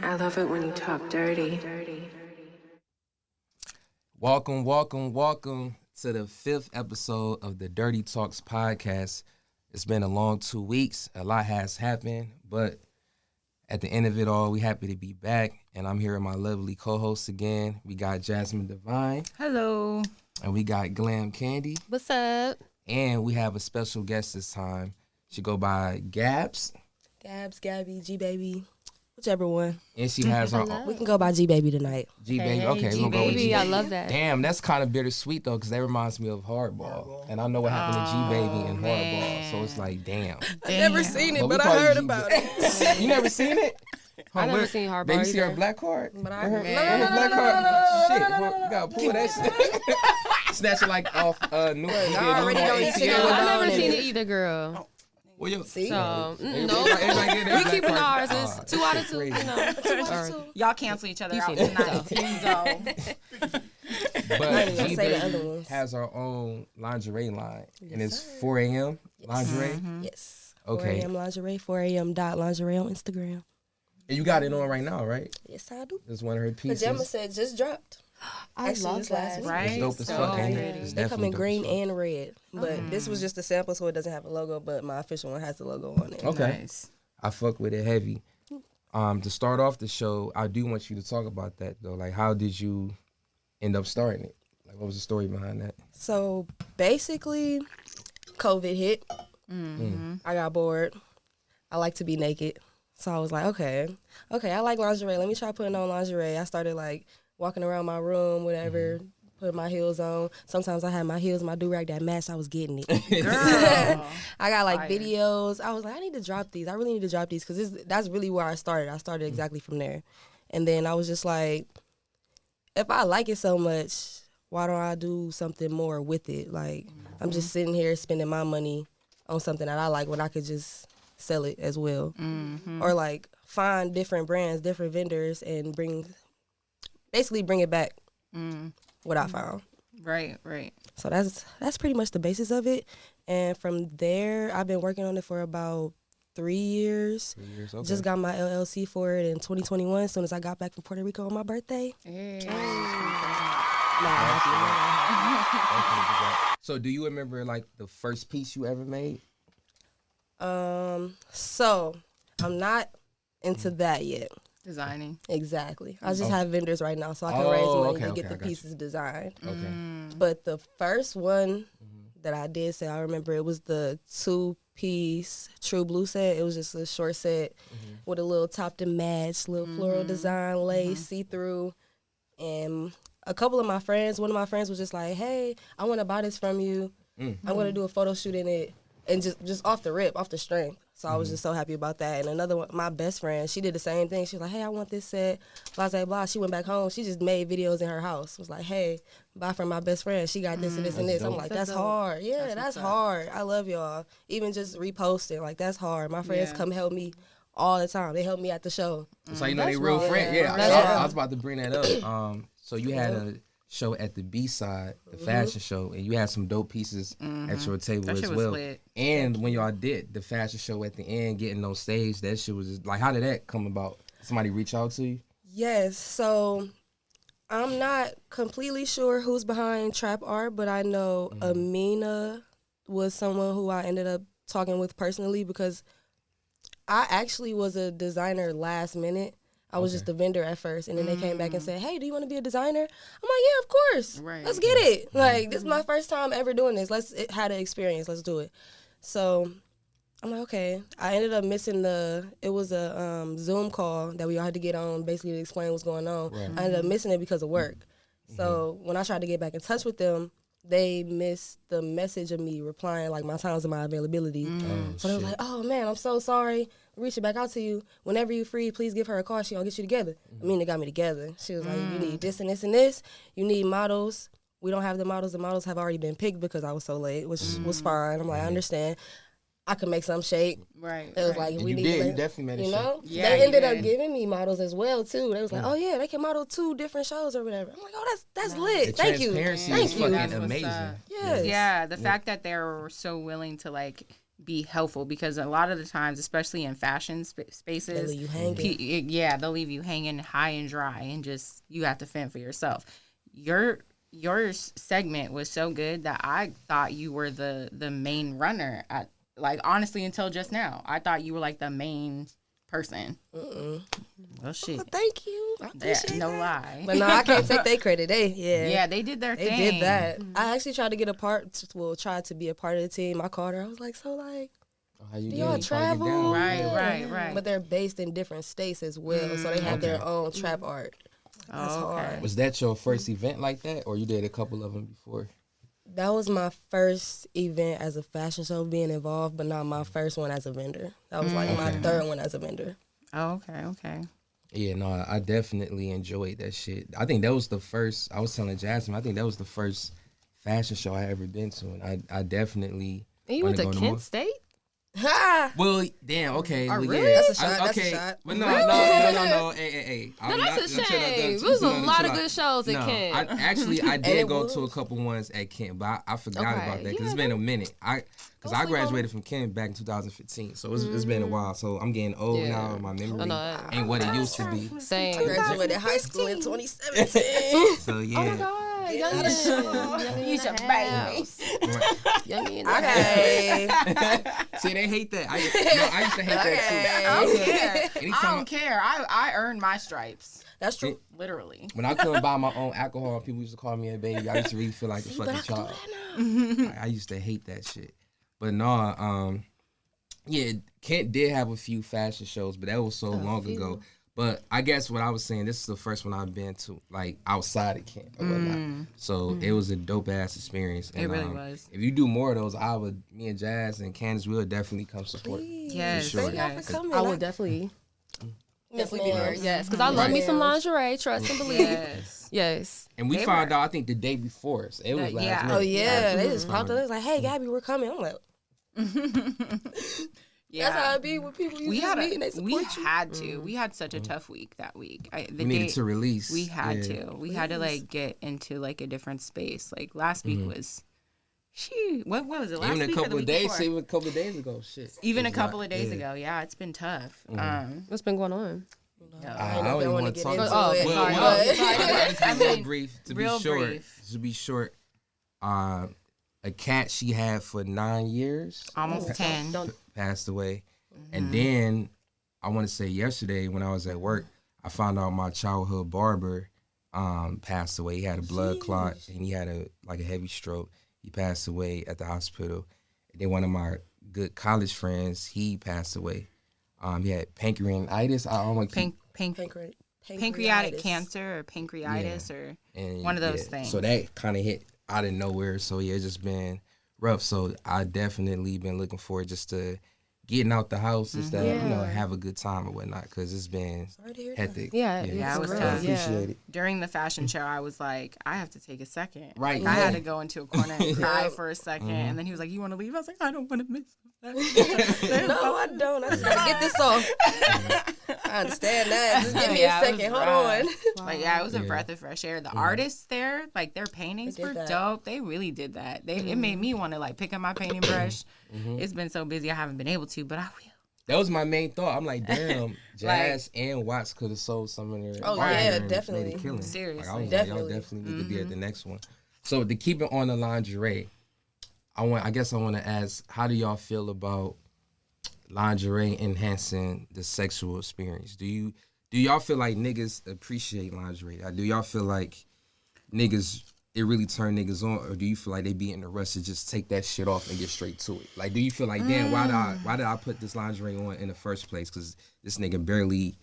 I love it when you talk dirty. Welcome to the 5th episode of the Dirty Talks podcast. It's been a long 2 weeks. A lot has happened, but at the end of it all, we happy to be back. And I'm here with my lovely co-hosts again. We got Jasmine Divine. Hello. And we got Glam Candy. What's up? And we have a special guest this time. She go by Gabs. Gabs, Gabby, G-Baby, whichever one. And she has her We can go by G-Baby tonight. G-Baby. Hey, Okay, we're going to go with G-Baby, G-Baby. I love that. Damn, that's kind of bittersweet, though, because that reminds me of Hardball. And I know what happened to G-Baby and Hardball. So it's like, damn. I never seen it, but we I call you heard G-Baby. about it. You never seen it? I never seen Hardball Baby, see her either. black card? But I Her heard. black card? Shit, well, you gotta pull that shit. Snatch it like off New I already know you see No, it. I never Alone seen in it either, girl. Well, yo, See? So, everybody no. get their We black keeping card. ours. It's 2 out of 2, you know. Y'all cancel each other You out seen it, tonight. so. Here you go. But even gonna say the other G-Baby ones. has her own lingerie line. And it's sir. 4 a.m. lingerie. Yes. Okay. 4 a.m. lingerie, 4 a.m. lingerie on Instagram. And you got it on right now, right? Yes, I do. It's one of her pieces. Pajama set just dropped. I Actually, love this last that. week. Right? It's dope as So fuck, ain't it? pretty. It's They come definitely in dope green as fuck. and red. But this was just a sample, so it doesn't have a logo, but my official one has the logo on it. Okay. Nice. I fuck with it heavy. To start off the show, I do want you to talk about that though. Like, how did you end up starting it? Like, what was the story behind that? So basically, COVID hit. I got bored. I like to be naked. So I was like, okay, I like lingerie. Let me try putting on lingerie. I started like walking around my room, whatever, putting my heels on. Sometimes I had my heels, my do-rag that matched. I was getting it. Girl. I got like Fire. videos. I was like, I need to drop these. I really need to drop these because that's really where I started. I started exactly from there. And then I was just like, if I like it so much, why don't I do something more with it? Like, I'm just sitting here spending my money on something that I like when I could just sell it as well. Or like find different brands, different vendors, and basically bring it back what I found. Right. So that's pretty much the basis of it. And from there, I've been working on it for about 3 years. 3 years, okay. Just got my LLC for it in 2021 as soon as I got back from Puerto Rico on my birthday. Hey. So, do you remember like the first piece you ever made? So I'm not into that yet. Designing. Exactly. I just have vendors right now so I can Oh, raise money okay, to get okay, I the got you. pieces designed. Okay. But the first one that I did say, I remember it was the 2-piece True Blue set. It was just a short set with a little top to match, little floral design, lace, see-through. And a couple of my friends, one of my friends was just like, hey, I want to buy this from you. I'm going to do a photo shoot in it. And just off the rip, off the string. So I was just so happy about that. And another one, my best friend, she did the same thing. She was like, hey, I want this set, blah, blah, blah. She went back home. She just made videos in her house. Was like, hey, buy from my best friend. She got this and this and this. I'm like, that's hard. Yeah, that's hard. I love y'all. Even just reposting, like, that's hard. My friends come help me all the time. They help me at the show. So you know they real friends. Yeah, I was about to bring that up. So you had a show at the B-side, the fashion show, and you had some dope pieces at your table That as shit was well. lit. And when y'all did the fashion show at the end, getting on stage, that shit was just, like, how did that come about? Somebody reach out to you? Yes, so I'm not completely sure who's behind Trap Art, but I know Amina was someone who I ended up talking with personally because I actually was a designer last minute. I was just a vendor at first, and then they came back and said, hey, do you want to be a designer? I'm like, yeah, of course. Right. Let's get it. Like, this is my first time ever doing this. It had an experience. Let's do it. So I'm like, okay. I ended up missing it was a Zoom call that we all had to get on basically to explain what's going on. Right. I ended up missing it because of work. So when I tried to get back in touch with them, they missed the message of me replying, like, my times and my availability. So they was like, oh, man, I'm so sorry. Reaching back out to you. Whenever you're free, please give her a call. She'll get you together. I mean, they got me together. She was like, you need this and this and this. You need models. We don't have the models. The models have already been picked because I was so late, which was fine. I'm like, I understand. I could make some shape. Right. It was like, And we you need did. to You definitely made a you show. know? Yeah, They you ended up did. giving me models as well, too. They was like, oh, yeah, they can model 2 different shows or whatever. I'm like, oh, that's lit. The Thank you. transparency Thank is you. fucking That's what's amazing. up. Yes. Yeah, the fact that they're so willing to like be helpful because a lot of the times, especially in fashion spaces, They leave you hanging. they'll leave you hanging high and dry, and just you have to fend for yourself. Your segment was so good that I thought you were the main runner at, like, honestly, until just now. I thought you were like the main person. Well, shit. Oh, thank you. I Yeah, appreciate no that. lie. But no, I can't take their credit. Yeah, they did their They thing. did that. I actually tried to get tried to be a part of the team. I called her. I was like, so like, How you do get y'all it? How you get travel? down? Right. But they're based in different states as well, so they have their own trap art. That's hard. Was that your first event like that, or you did a couple of them before? That was my first event as a fashion show being involved, but not my first one as a vendor. That was like my third one as a vendor. Oh, okay. Yeah, no, I definitely enjoyed that shit. I think that was the first. I was telling Jasmine, I think that was the first fashion show I ever been to, and I definitely. And you went to wanna go Kent more. State? Ha! Well, damn. Okay. Oh, well, really? Yeah. That's a shot, that's a Okay. shot. But no. Hey. No, that's a shame. There was a lot of good shows at Kent. I it did go was. to a couple ones at Kent, but I forgot Okay. about that because Yeah, it's been a minute. I sleep graduated from Kent back in 2015, so it's been a while. So I'm getting old Yeah. now. My memory I know that. ain't what it used to be. Same. Graduated high school in 2017. So yeah. Oh my God. Young He's a baby. Young Okay. See, they hate that. I used to hate that I too. don't care. I Anytime don't care. I earned my stripes. That's true. Literally. when I couldn't buy my own alcohol, people used to call me a baby. I used to really feel like a But fucking I can do child. that now. I used to hate that shit. But no, yeah, Kent did have a few fashion shows, but that was so long ago. But I guess what I was saying, this is the first one I've been to, like, outside of Kent or whatnot. So it was a dope ass experience. And, It really was. If you do more of those, me and Jazz and Candace will definitely come support. Yes. sure. Thank y'all yes. for coming. I would definitely. Yes, Be there. ma'am. Yes, because I love me some lingerie. Trust and believe. Yes. And we They found were- out, I think, the day before. So it was last yeah. minute. Oh yeah, they just popped up. They was like, "Hey, Gabby, we're coming." I'm like, Yeah. "That's how it be when people you we just had meet and they support you." had to. We had such a tough week that week. We needed to release. We had Yeah. to. We had to like get into like a different space. Like last week was, what was it? Last Even a week or the couple of week days, before? even a couple of days ago, shit. Even a It's couple not- of days yeah. ago. Yeah, it's been tough. What's been going on? I don't don't even want wanna to get talk into about it. it. Well, Sorry. but- I mean, brief. To real be short, brief. to be short, a cat she had for 9 years Almost 10. passed away, and then I want to say yesterday when I was at work, I found out my childhood barber passed away. He had a blood clot and he had a heavy stroke. He passed away at the hospital. And then one of my good college friends, he passed away. He had pancreatitis. I don't want to keep Pancreatic cancer or pancreatitis or and one of those things. So that kind of hit out of nowhere. So yeah, it's just been rough. So I definitely been looking forward just to getting out the house, just to have a good time or whatnot, because it's been hectic. Yeah, Yeah, it was it's tough. real. Appreciate it. During the fashion show, I was like, I have to take a second. Right, I had yeah. to go into a corner and cry for a 2nd And then he was like, you want to leave? I was like, I don't want to miss that. No, I don't. I just gotta get this off. I understand that. Just give me Yeah, a it was second. Hold rough. on. But yeah, it was a breath of fresh air. The artists there, like their paintings They did were that. dope. They really did that. It made me want to like pick up my painting brush. It's been so busy I haven't been able to, but I will. That was my main thought. I'm like, damn, Jazz and Watts could have sold some of their. Oh, art yeah, and definitely. made a killing. Seriously. Like, I was Definitely. like, y'all definitely need to be at the next one. So to keep it on the lingerie, I guess I want to ask, how do y'all feel about lingerie enhancing the sexual experience? Do y'all feel like niggas appreciate lingerie? Do y'all feel like niggas, it really turn niggas on, or do you feel like they be in the rush to just take that shit off and get straight to it? Like, do you feel like, damn, why did I put this lingerie on in the first place? Because this nigga barely,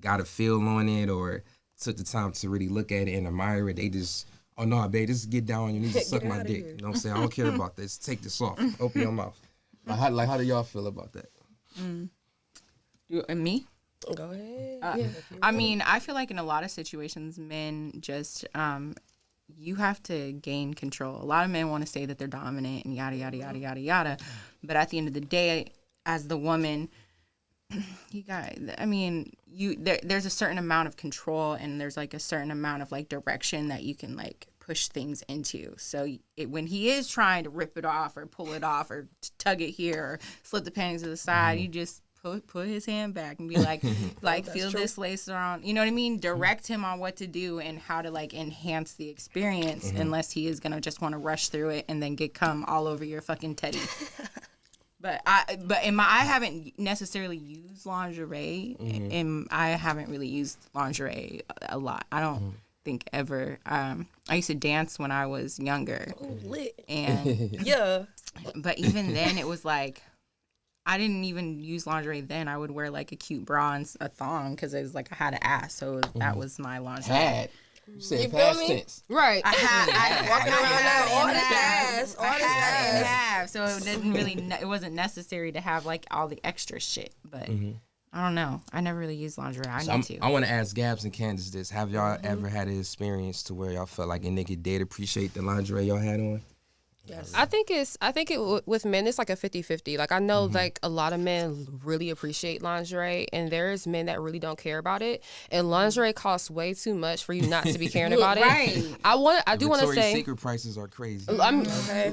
got a feel on it or took the time to really look at it and admire it. They just, oh no, babe, just get down on your knees and suck Get my outta dick. here. You know what I'm saying? I don't care about this. Take this off. Open your mouth. How do y'all feel about that? And me? Go ahead. I mean, I feel like in a lot of situations, men just, you have to gain control. A lot of men want to say that they're dominant and yada, yada, yada, yada, yada. But at the end of the day, as the woman, there's a certain amount of control and there's like a certain amount of like direction that you can like push things into. So when he is trying to rip it off or pull it off or tug it here or slip the panties to the side, you just put his hand back and be like, feel this lace around. You know what I mean? Direct him on what to do and how to like enhance the experience, unless he is gonna just want to rush through it and then get cum all over your fucking teddy. But I haven't necessarily used lingerie, and I haven't really used lingerie a lot. I don't think ever. I used to dance when I was younger. Ooh, lit. And Yeah. but even then it was like, I didn't even use lingerie then. I would wear like a cute bra and a thong because it was like I had an ass, so that was my lingerie. Had. You said You feel past me? tense. Right. I Walking around now, all this ass, all this ass. have, so it didn't really. It wasn't necessary to have like all the extra shit. But I don't know. I never really used lingerie. I need to. I want to ask Gabs and Candace this. Have y'all ever had an experience to where y'all felt like a nigga did appreciate the lingerie y'all had on? Yes. I think with men it's like a 50-50. Like I know like a lot of men really appreciate lingerie and there's men that really don't care about it. And lingerie costs way too much for you not to be caring about it. Right. I do want to Victoria's say Secret prices are crazy. I'm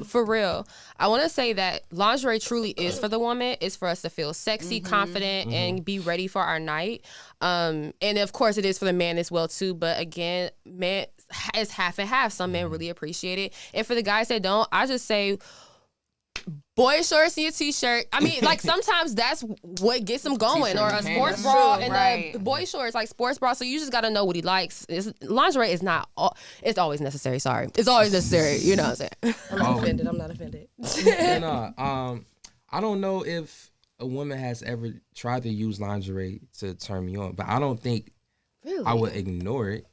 for real. I want to say that lingerie truly is for the woman. It's for us to feel sexy, confident, and be ready for our night. And of course, it is for the man as well too. But again, man, it's half and half. Some men really appreciate it, and for the guys that don't, I just say, boy shorts and your t-shirt. I mean, like sometimes that's what gets him going, T-shirt or a and sports pants. bra True, and right. the boy shorts, like sports bra. So you just got to know what he likes. Lingerie is not. It's always necessary. Sorry, it's always necessary. You know what I'm saying? I'm not offended. I'm not offended. I don't know if a woman has ever tried to use lingerie to turn me on, but I don't think Really? I would ignore it.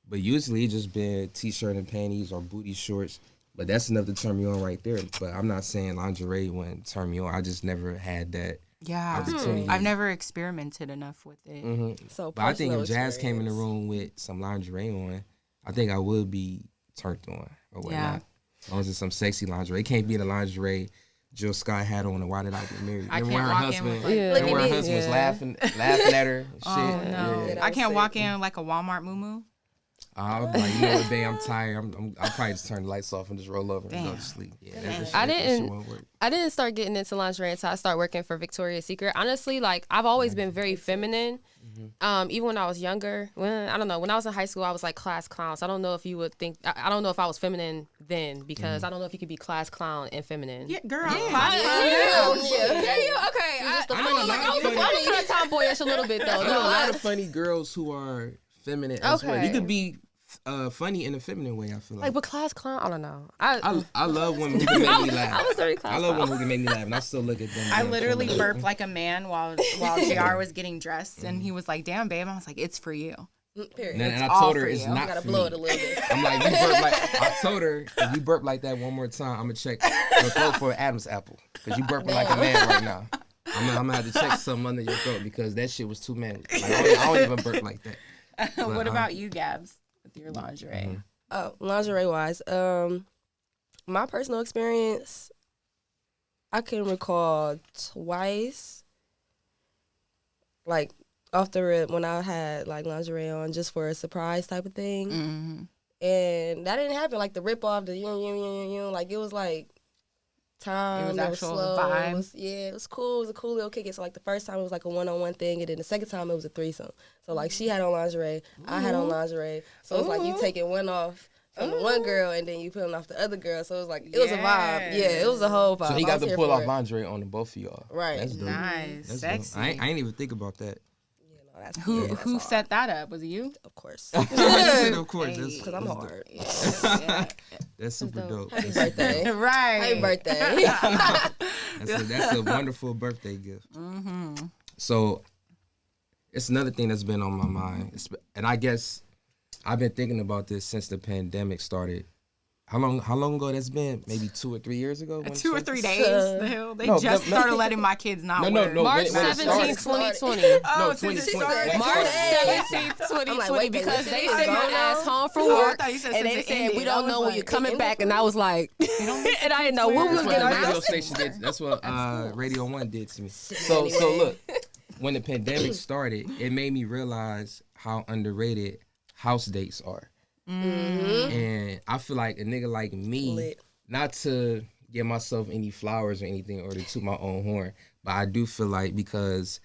But usually it's just been t-shirt and panties or booty shorts. But that's enough to turn me on right there. But I'm not saying lingerie wouldn't turn me on. I just never had that Yeah, opportunity. I've never experimented enough with it. So, But I think if personal Jazz came in the experience. room with some lingerie on, I think I would be turned on or whatnot. Yeah. As long as it's some sexy lingerie. It can't be the lingerie Jill Scott had on and Why Did I Get Married? I Remember can't when her walk in with, husband, like- Yeah. remember when her Look at husband was Yeah. laughing at her and shit? Oh no, Yeah. Yeah, that I was can't sick. walk in like a Walmart moo. I'll be like, you know what, babe, I'm tired. I'll probably just turn the lights off and just roll over and go Damn. to sleep. Yeah, that I shit didn't- won't work. I didn't start getting into lingerie until I started working for Victoria's Secret. Honestly, like I've always been very feminine. Even when I was younger, I don't know, when I was in high school, I was like class clown. So I don't know if you would think, I don't know if I was feminine then because I don't know if you could be class clown and feminine. Yeah, girl. Yeah, okay. I was kind of tomboyish a little bit though. I know a lot of funny girls who are feminine as well. You Okay. could be funny in a feminine way, I feel like. like, but class clown, I don't know. I love women who can make me laugh. I was very class I love clown. women who can make me laugh, and I still look at them. I being literally feminine. burped like a man while JR was getting dressed, and he was like, "Damn, babe." I was like, "It's for you." Period. And I all told her for it's you. not Gotta for blow me. it a little bit. I'm like, you burp like. I told her if you burp like that one more time, I'm gonna check your throat for an Adam's apple because you burping like a man right now. I'm gonna have to check something under your throat because that shit was too manly. Like, I don't even burp like that. What about you, Gabs, with your lingerie? Oh, lingerie wise, my personal experience, I can recall twice, like off the rip when I had like lingerie on just for a surprise type of thing, and that didn't happen like the rip off the like it was like time. It was actual slow. vibe? It was, yeah, it was cool. It was a cool little kick. So like the first time it was like a 1-on-1 thing, and then the second time it was a threesome. So like she had on lingerie, I had on lingerie. So it's like you taking one off from the one girl and then you peeling off the other girl. So it was like it was a vibe. Yeah, it was a whole vibe. So he I got was to here pull for off it. lingerie on the both of y'all. Right. That's dope. Nice, That's sexy. dope. I ain't even think about that. No, that's, Who that's who hard. set that up? Was it you? Of course. Of course, that's, Because I'm that's hard. Yeah. That's super dope. Happy birthday. Right. Happy birthday. That's a wonderful birthday gift. So it's another thing that's been on my mind, and I guess I've been thinking about this since the pandemic started. How long ago that's been? Maybe 2 or 3 years ago. when it 2 or started? 3 days. The hell? They No, just no, started letting my kids not No, work. no. March when it 17th, started. 2020. No, Oh, since it 2020. started. March Hey. 17th, 2020, I'm like, wait, they because lifted they it? sent my Gone ass now? home from Oh, I work, thought you said and they since it said, ended. we don't I know was when you're like, coming back, and I was like, and I didn't know what we was That's what getting the radio ourselves. station did. That's what Radio 1 did to me. So look, when the pandemic started, it made me realize how underrated house dates are. And I feel like a nigga like me, Lit. not to give myself any flowers or anything or to toot my own horn, but I do feel like because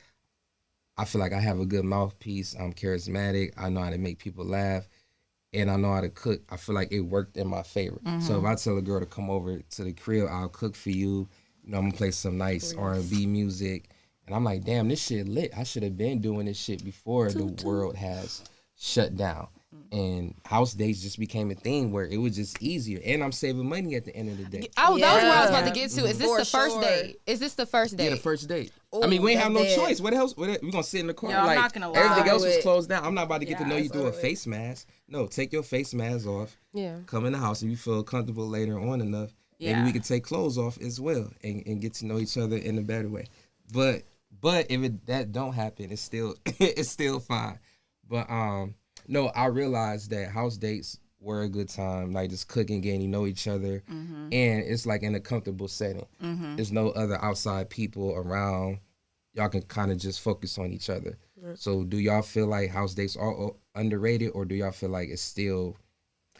I feel like I have a good mouthpiece, I'm charismatic, I know how to make people laugh, and I know how to cook. I feel like it worked in my favor. So if I tell a girl to come over to the crib, I'll cook for you. You know, I'm gonna play some nice R&B music. And I'm like, damn, this shit lit. I should have been doing this shit before the world has shut down. And house dates just became a thing where it was just easier. And I'm saving money at the end of the day. That was what I was about to Yeah. get to. Is this For the first sure. date? Is this the first date? Yeah, the first date. Ooh, I mean, we ain't have no that's dead. choice. What else? We gonna sit in the car? Yo, I'm like not gonna lie. everything else was With- closed down. I'm not about to get to know you Yes. through a face mask. No, take your face mask off. Yeah. Come in the house and you feel comfortable later on enough. Maybe Yeah. we could take clothes off as well and get to know each other in a better way. But if that don't happen, it's still it's still fine. But no, I realized that house dates were a good time, like just cooking, getting to know each other, and it's like in a comfortable setting. There's no other outside people around. Y'all can kind of just focus on each other. So do y'all feel like house dates are underrated, or do y'all feel like it's still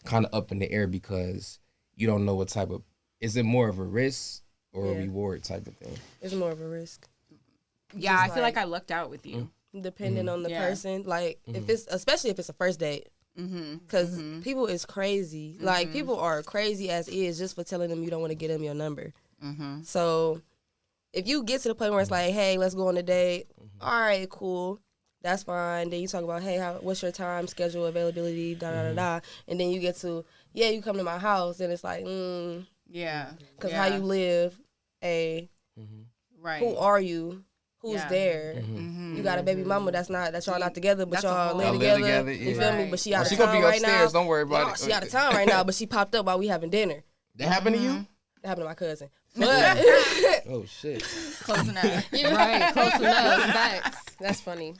kind of up in the air because you don't know what type of, is it more of a risk or a Yeah. reward type of thing? It's more of a risk. Yeah, I Just feel like like- I lucked out with you. Depending on the Yeah. person, like if it's especially if it's a first date, because people is crazy. Like people are crazy as is just for telling them you don't want to get them your number. So if you get to the point where it's like, hey, let's go on a date. All right, cool, that's fine. Then you talk about, hey, what's your time schedule, availability, da da da da, and then you get to, yeah, you come to my house, and it's like, Yeah. because yeah. how you live, right. who are you? Who's Yeah. there? Mm-hmm. You got a baby mama that's y'all not together, but That's a y'all whole- live Y'all together. live together, You yeah. feel me? Right. But she Oh, out she of gonna town be right now. upstairs, don't worry about No, it. she out of town right now, but she popped up while we having dinner. That happened to you? That happened to my cousin. But Oh shit. Close enough. Right. Close enough. Facts. That's funny.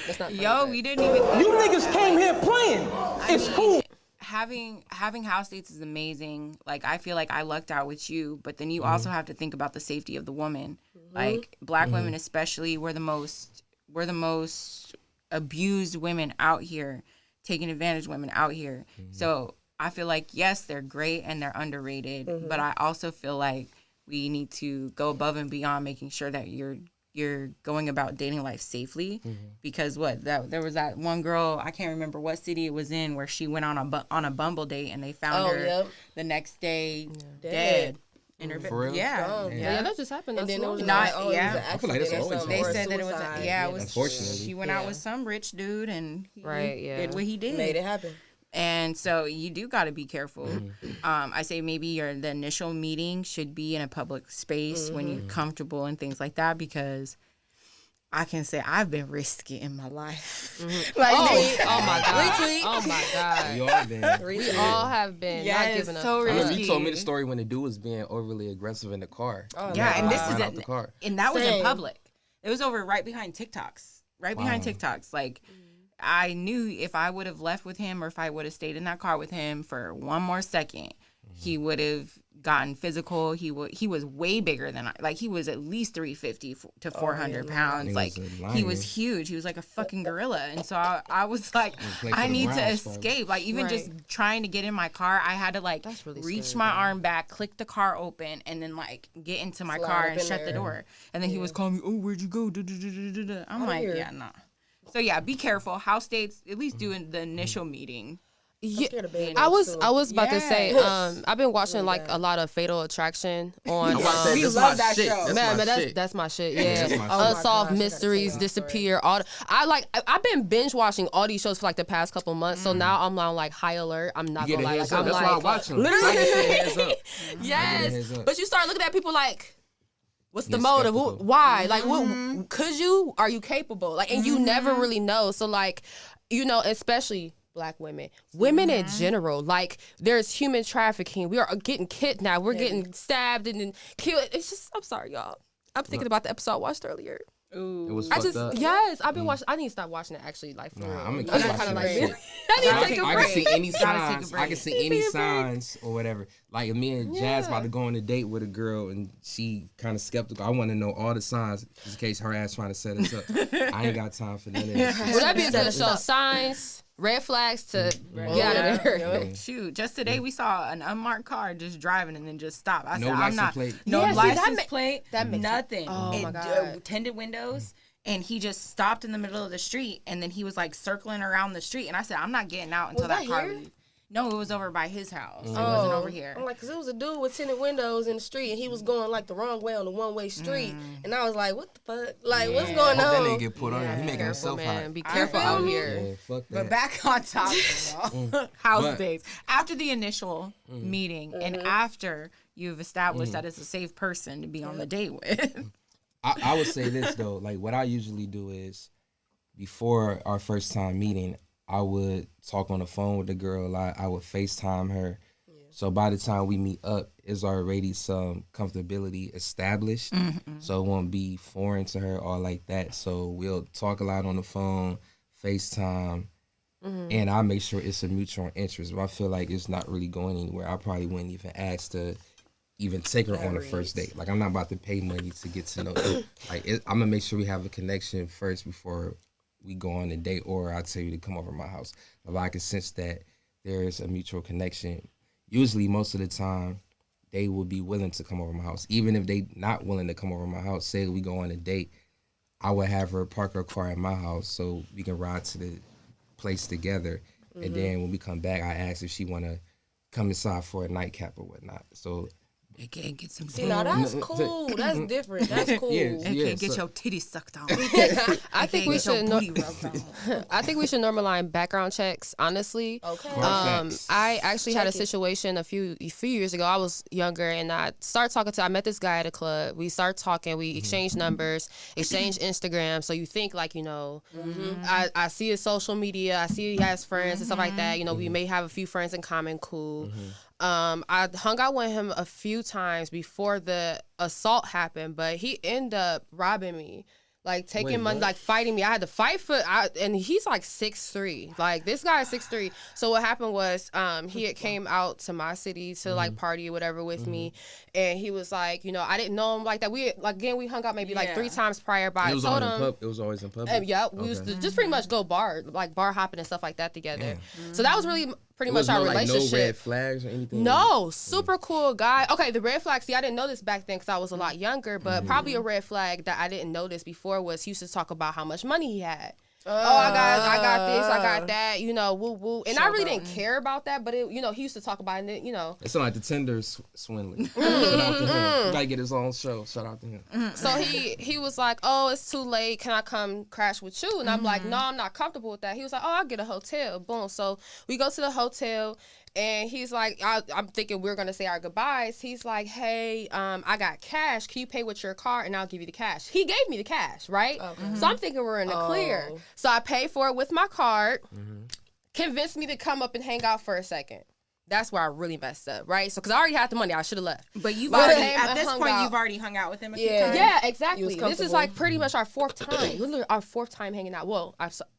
That's not funny. Yo, but- we didn't even. You niggas came here playing. It's cool. Having house dates is amazing. Like I feel like I lucked out with you, but then you also have to think about the safety of the woman. Like black women especially, we're the most abused women out here, taking advantage of women out here. So I feel like yes, they're great and they're underrated, but I also feel like we need to go above and beyond making sure that you're going about dating life safely, because there was that one girl, I can't remember what city it was in, where she went on a Bumble date and they found her yep. the next day Dead. in her bed. For real? Yeah. Gone. Yeah, that just happened. And then it was Not- like, oh, yeah. it was an I feel like that's accident or always something, They or said that it was suicide. it was Unfortunately. she went out with some rich dude and he Right, yeah. did what he did. Made it happen. And so you do got to be careful. I say maybe the initial meeting should be in a public space when you're comfortable and things like that, because I can say I've been risky in my life. Like, Oh my god. Retweet. Oh my god. We all been. We all have been not Yes, giving up. so I remember risky. you told me the story when the dude was being overly aggressive in the car. Oh, yeah, and this Ran is out the car. and that was in Same. public. It was over right behind TikToks. Right behind TikToks. Like I knew if I would have left with him or if I would have stayed in that car with him for one more second, he would have gotten physical. He was way bigger than he was at least 350 to 400 pounds. He Like was a he was lion. huge. He was like a fucking gorilla. And so I was like, play for I the need to Browns, probably. escape. Like even just trying to get in my car, I had to like That's really reach scary, my though. arm back, click the car open, and then like get into my Slide car up and in shut the there. door. And then he was calling me, oh, where'd you go? Da-da-da-da-da-da. I'm like, here. yeah, nah. So yeah, be careful. House dates, at least doing the initial meeting. Yeah, scared of bed I bugs, was too. I was about to say Yes. I've been watching like a lot of Fatal Attraction on I watched that. We That's love my that shit. show. That's man, my but shit. that's my shit. Yeah, that's my shit. Oh my Unsolved gosh, I gotta Mysteries, see that Disappear. All I've been binge watching all these shows for like the past couple months. So now I'm on like high alert. I'm not You get gonna a lie. heads Like, up. I'm That's why I like, watch them. I get the heads up. yes, heads up. but you start looking at people like, what's the Get motive? skeptical. Why? Like, what could you? Are you capable? Like, and you never really know. So like, especially Black women, in general, like there's human trafficking. We are getting kidnapped. We're getting stabbed and then killed. It's just, I'm sorry, y'all. I'm thinking about the episode I watched earlier. It was I fucked just, up. yes, I've been watching. I need to stop watching it actually, like for real. I'm gonna I'm keep not watching kinda that like, shit. I need to I take a can break. see any Gotta take a signs. I can break. see any signs or whatever. Like me and Jazz about to go on a date with a girl, and she kind of skeptical. I want to know all the signs just in case her ass trying to set us up. I ain't got time for none of that. Well, that'd be a good show. Signs. red flags to get out of there. Yeah. Shoot, just today we saw an unmarked car just driving and then just stop. I No said, I'm license not. plate. No Yeah, see, that license plate. that makes nothing. Oh, and, my God. tinted windows. And he just stopped in the middle of the street, and then he was like circling around the street. And I said, I'm not getting out until Was that that car here? leaves. No, it was over by his house. It wasn't over here. I'm like, cause it was a dude with tinted windows in the street, and he was going like the wrong way on the one-way street, and I was like, what the fuck? Like, what's going Hope that on? nigga get put on. He making Careful, himself man. hot. Be careful out here. Yeah, fuck that. But back on topic, y'all. House But- dates. After the initial meeting and after you've established that it's a safe person to be on the date with. I would say this though, like what I usually do is before our first time meeting, I would talk on the phone with the girl a lot. I would FaceTime her. So by the time we meet up, it's already some comfortability established. So it won't be foreign to her or like that. So we'll talk a lot on the phone, FaceTime, and I make sure it's a mutual interest. If I feel like it's not really going anywhere, I probably wouldn't even ask to even take her on the first date. Like, I'm not about to pay money to get to know her. Like, I'm going to make sure we have a connection first before we go on a date, or I'll tell you to come over to my house. If I can sense that there's a mutual connection, usually most of the time, they will be willing to come over to my house. Even if they not willing to come over to my house, say we go on a date, I would have her park her car at my house so we can ride to the place together. And then when we come back, I ask if she want to come inside for a nightcap or whatnot. So They can't get some See, now that's cool. That's different. That's cool. Yeah. They can't get your titties sucked on. I think we should. Booty rubbed on. I think we should normalize background checks. Honestly, Okay. Facts. I actually had a Check it. situation a few years ago. I was younger, and I started talking to. I met this guy at a club. We started talking. We exchanged numbers, exchanged Instagram. So you think like I see his social media. I see he has friends and stuff like that. We may have a few friends in common. Cool. I hung out with him a few times before the assault happened, but he ended up robbing me. Like taking Wait, money, what? like fighting me. I had to fight and he's like 6'3". Like this guy is 6'3". So what happened was, he had came out to my city to like party or whatever with me, and he was like, I didn't know him like that. We hung out maybe like 3 times prior, but I it was told always him. it was always in public. Yeah, we used to just pretty much go bar hopping and stuff like that together. So that was really pretty It much was our no, like, relationship. no red flags or anything. No, super cool guy. Okay, the red flag. See, I didn't know this back then because I was a lot younger. But probably a red flag that I didn't notice before was he used to talk about how much money he had. I got this, I got that. Woo woo. And I really didn't care about that, but he used to talk about it. It sounded like the Tinder swindling. Shout out to him. You gotta get his own show. Shout out to him. So he was like, "Oh, it's too late. Can I come crash with you?" And I'm like, "No, I'm not comfortable with that." He was like, "Oh, I'll get a hotel." Boom. So we go to the hotel, and he's like, I'm thinking we're gonna say our goodbyes. He's like, "Hey, I got cash. Can you pay with your card, and I'll give you the cash?" He gave me the cash, right? So I'm thinking we're in the clear. So I paid for it with my card. Convinced me to come up and hang out for a second. That's where I really messed up, right? So, because I already had the money, I should have left. But you've But already, I at this hung point, out. you've already hung out with him a few Yeah. times. Yeah, exactly. This is comfortable. like pretty much our 4th time. Literally our 4th time hanging out. Well,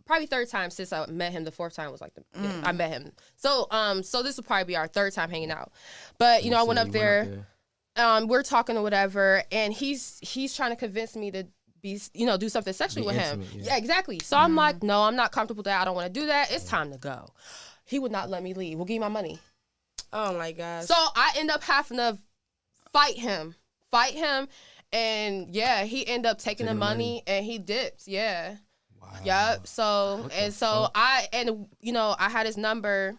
probably 3rd time since I met him. The 4th time was like I met him. So so this will probably be our 3rd time hanging out. But I went up there. We're talking or whatever, and he's trying to convince me to be do something sexually Be with him. intimate, Yeah, exactly. So I'm like, no, I'm not comfortable with that. I don't want to do that. It's time to go. He would not let me leave. We'll give you my money. Oh my gosh. So I end up having to fight him, and yeah, he ended up taking the money and he dipped. Yeah. Wow. Yep. So the fuck? I had his number.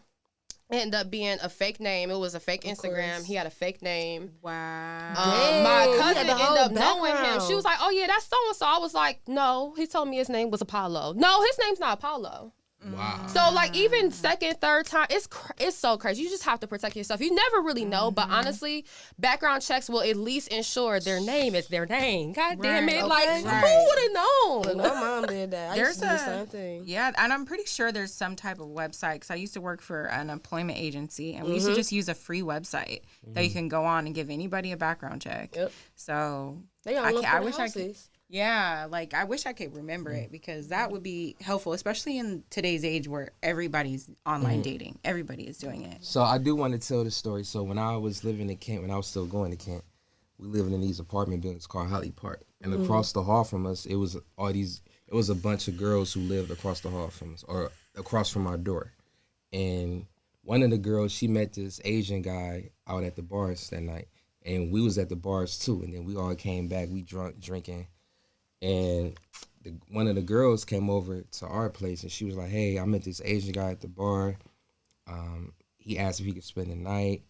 It ended up being a fake name. It was a fake Instagram. course. He had a fake name. Wow. Dang, My he cousin had the ended whole up knowing him. background. She was like, "Oh yeah, that's so and so." I was like, "No." He told me his name was Apollo. No, his name's not Apollo. Wow. So like even 2nd, 3rd time, it's so crazy. You just have to protect yourself. You never really know, but honestly, background checks will at least ensure their name is their name. God damn it! Right, Like okay. who Right. would have known? My mom did that. I used to do the There's same thing. Yeah, and I'm pretty sure there's some type of website because I used to work for an employment agency, and we used to just use a free website that you can go on and give anybody a background check. Yep. So They all I look can't- I for the wish I could- houses. yeah, like I wish I could remember it because that would be helpful, especially in today's age where everybody's online dating. Everybody is doing it. So I do want to tell the story. So when I was living in Kent, when I was still going to Kent, we lived in these apartment buildings called Holly Park, and across the hall from us, it was it was a bunch of girls who lived across the hall from us, or across from our door. And one of the girls, she met this Asian guy out at the bars that night. And we was at the bars too. And then we all came back, we drinking. And one of the girls came over to our place and she was like, hey, I met this Asian guy at the bar. He asked if he could spend the night.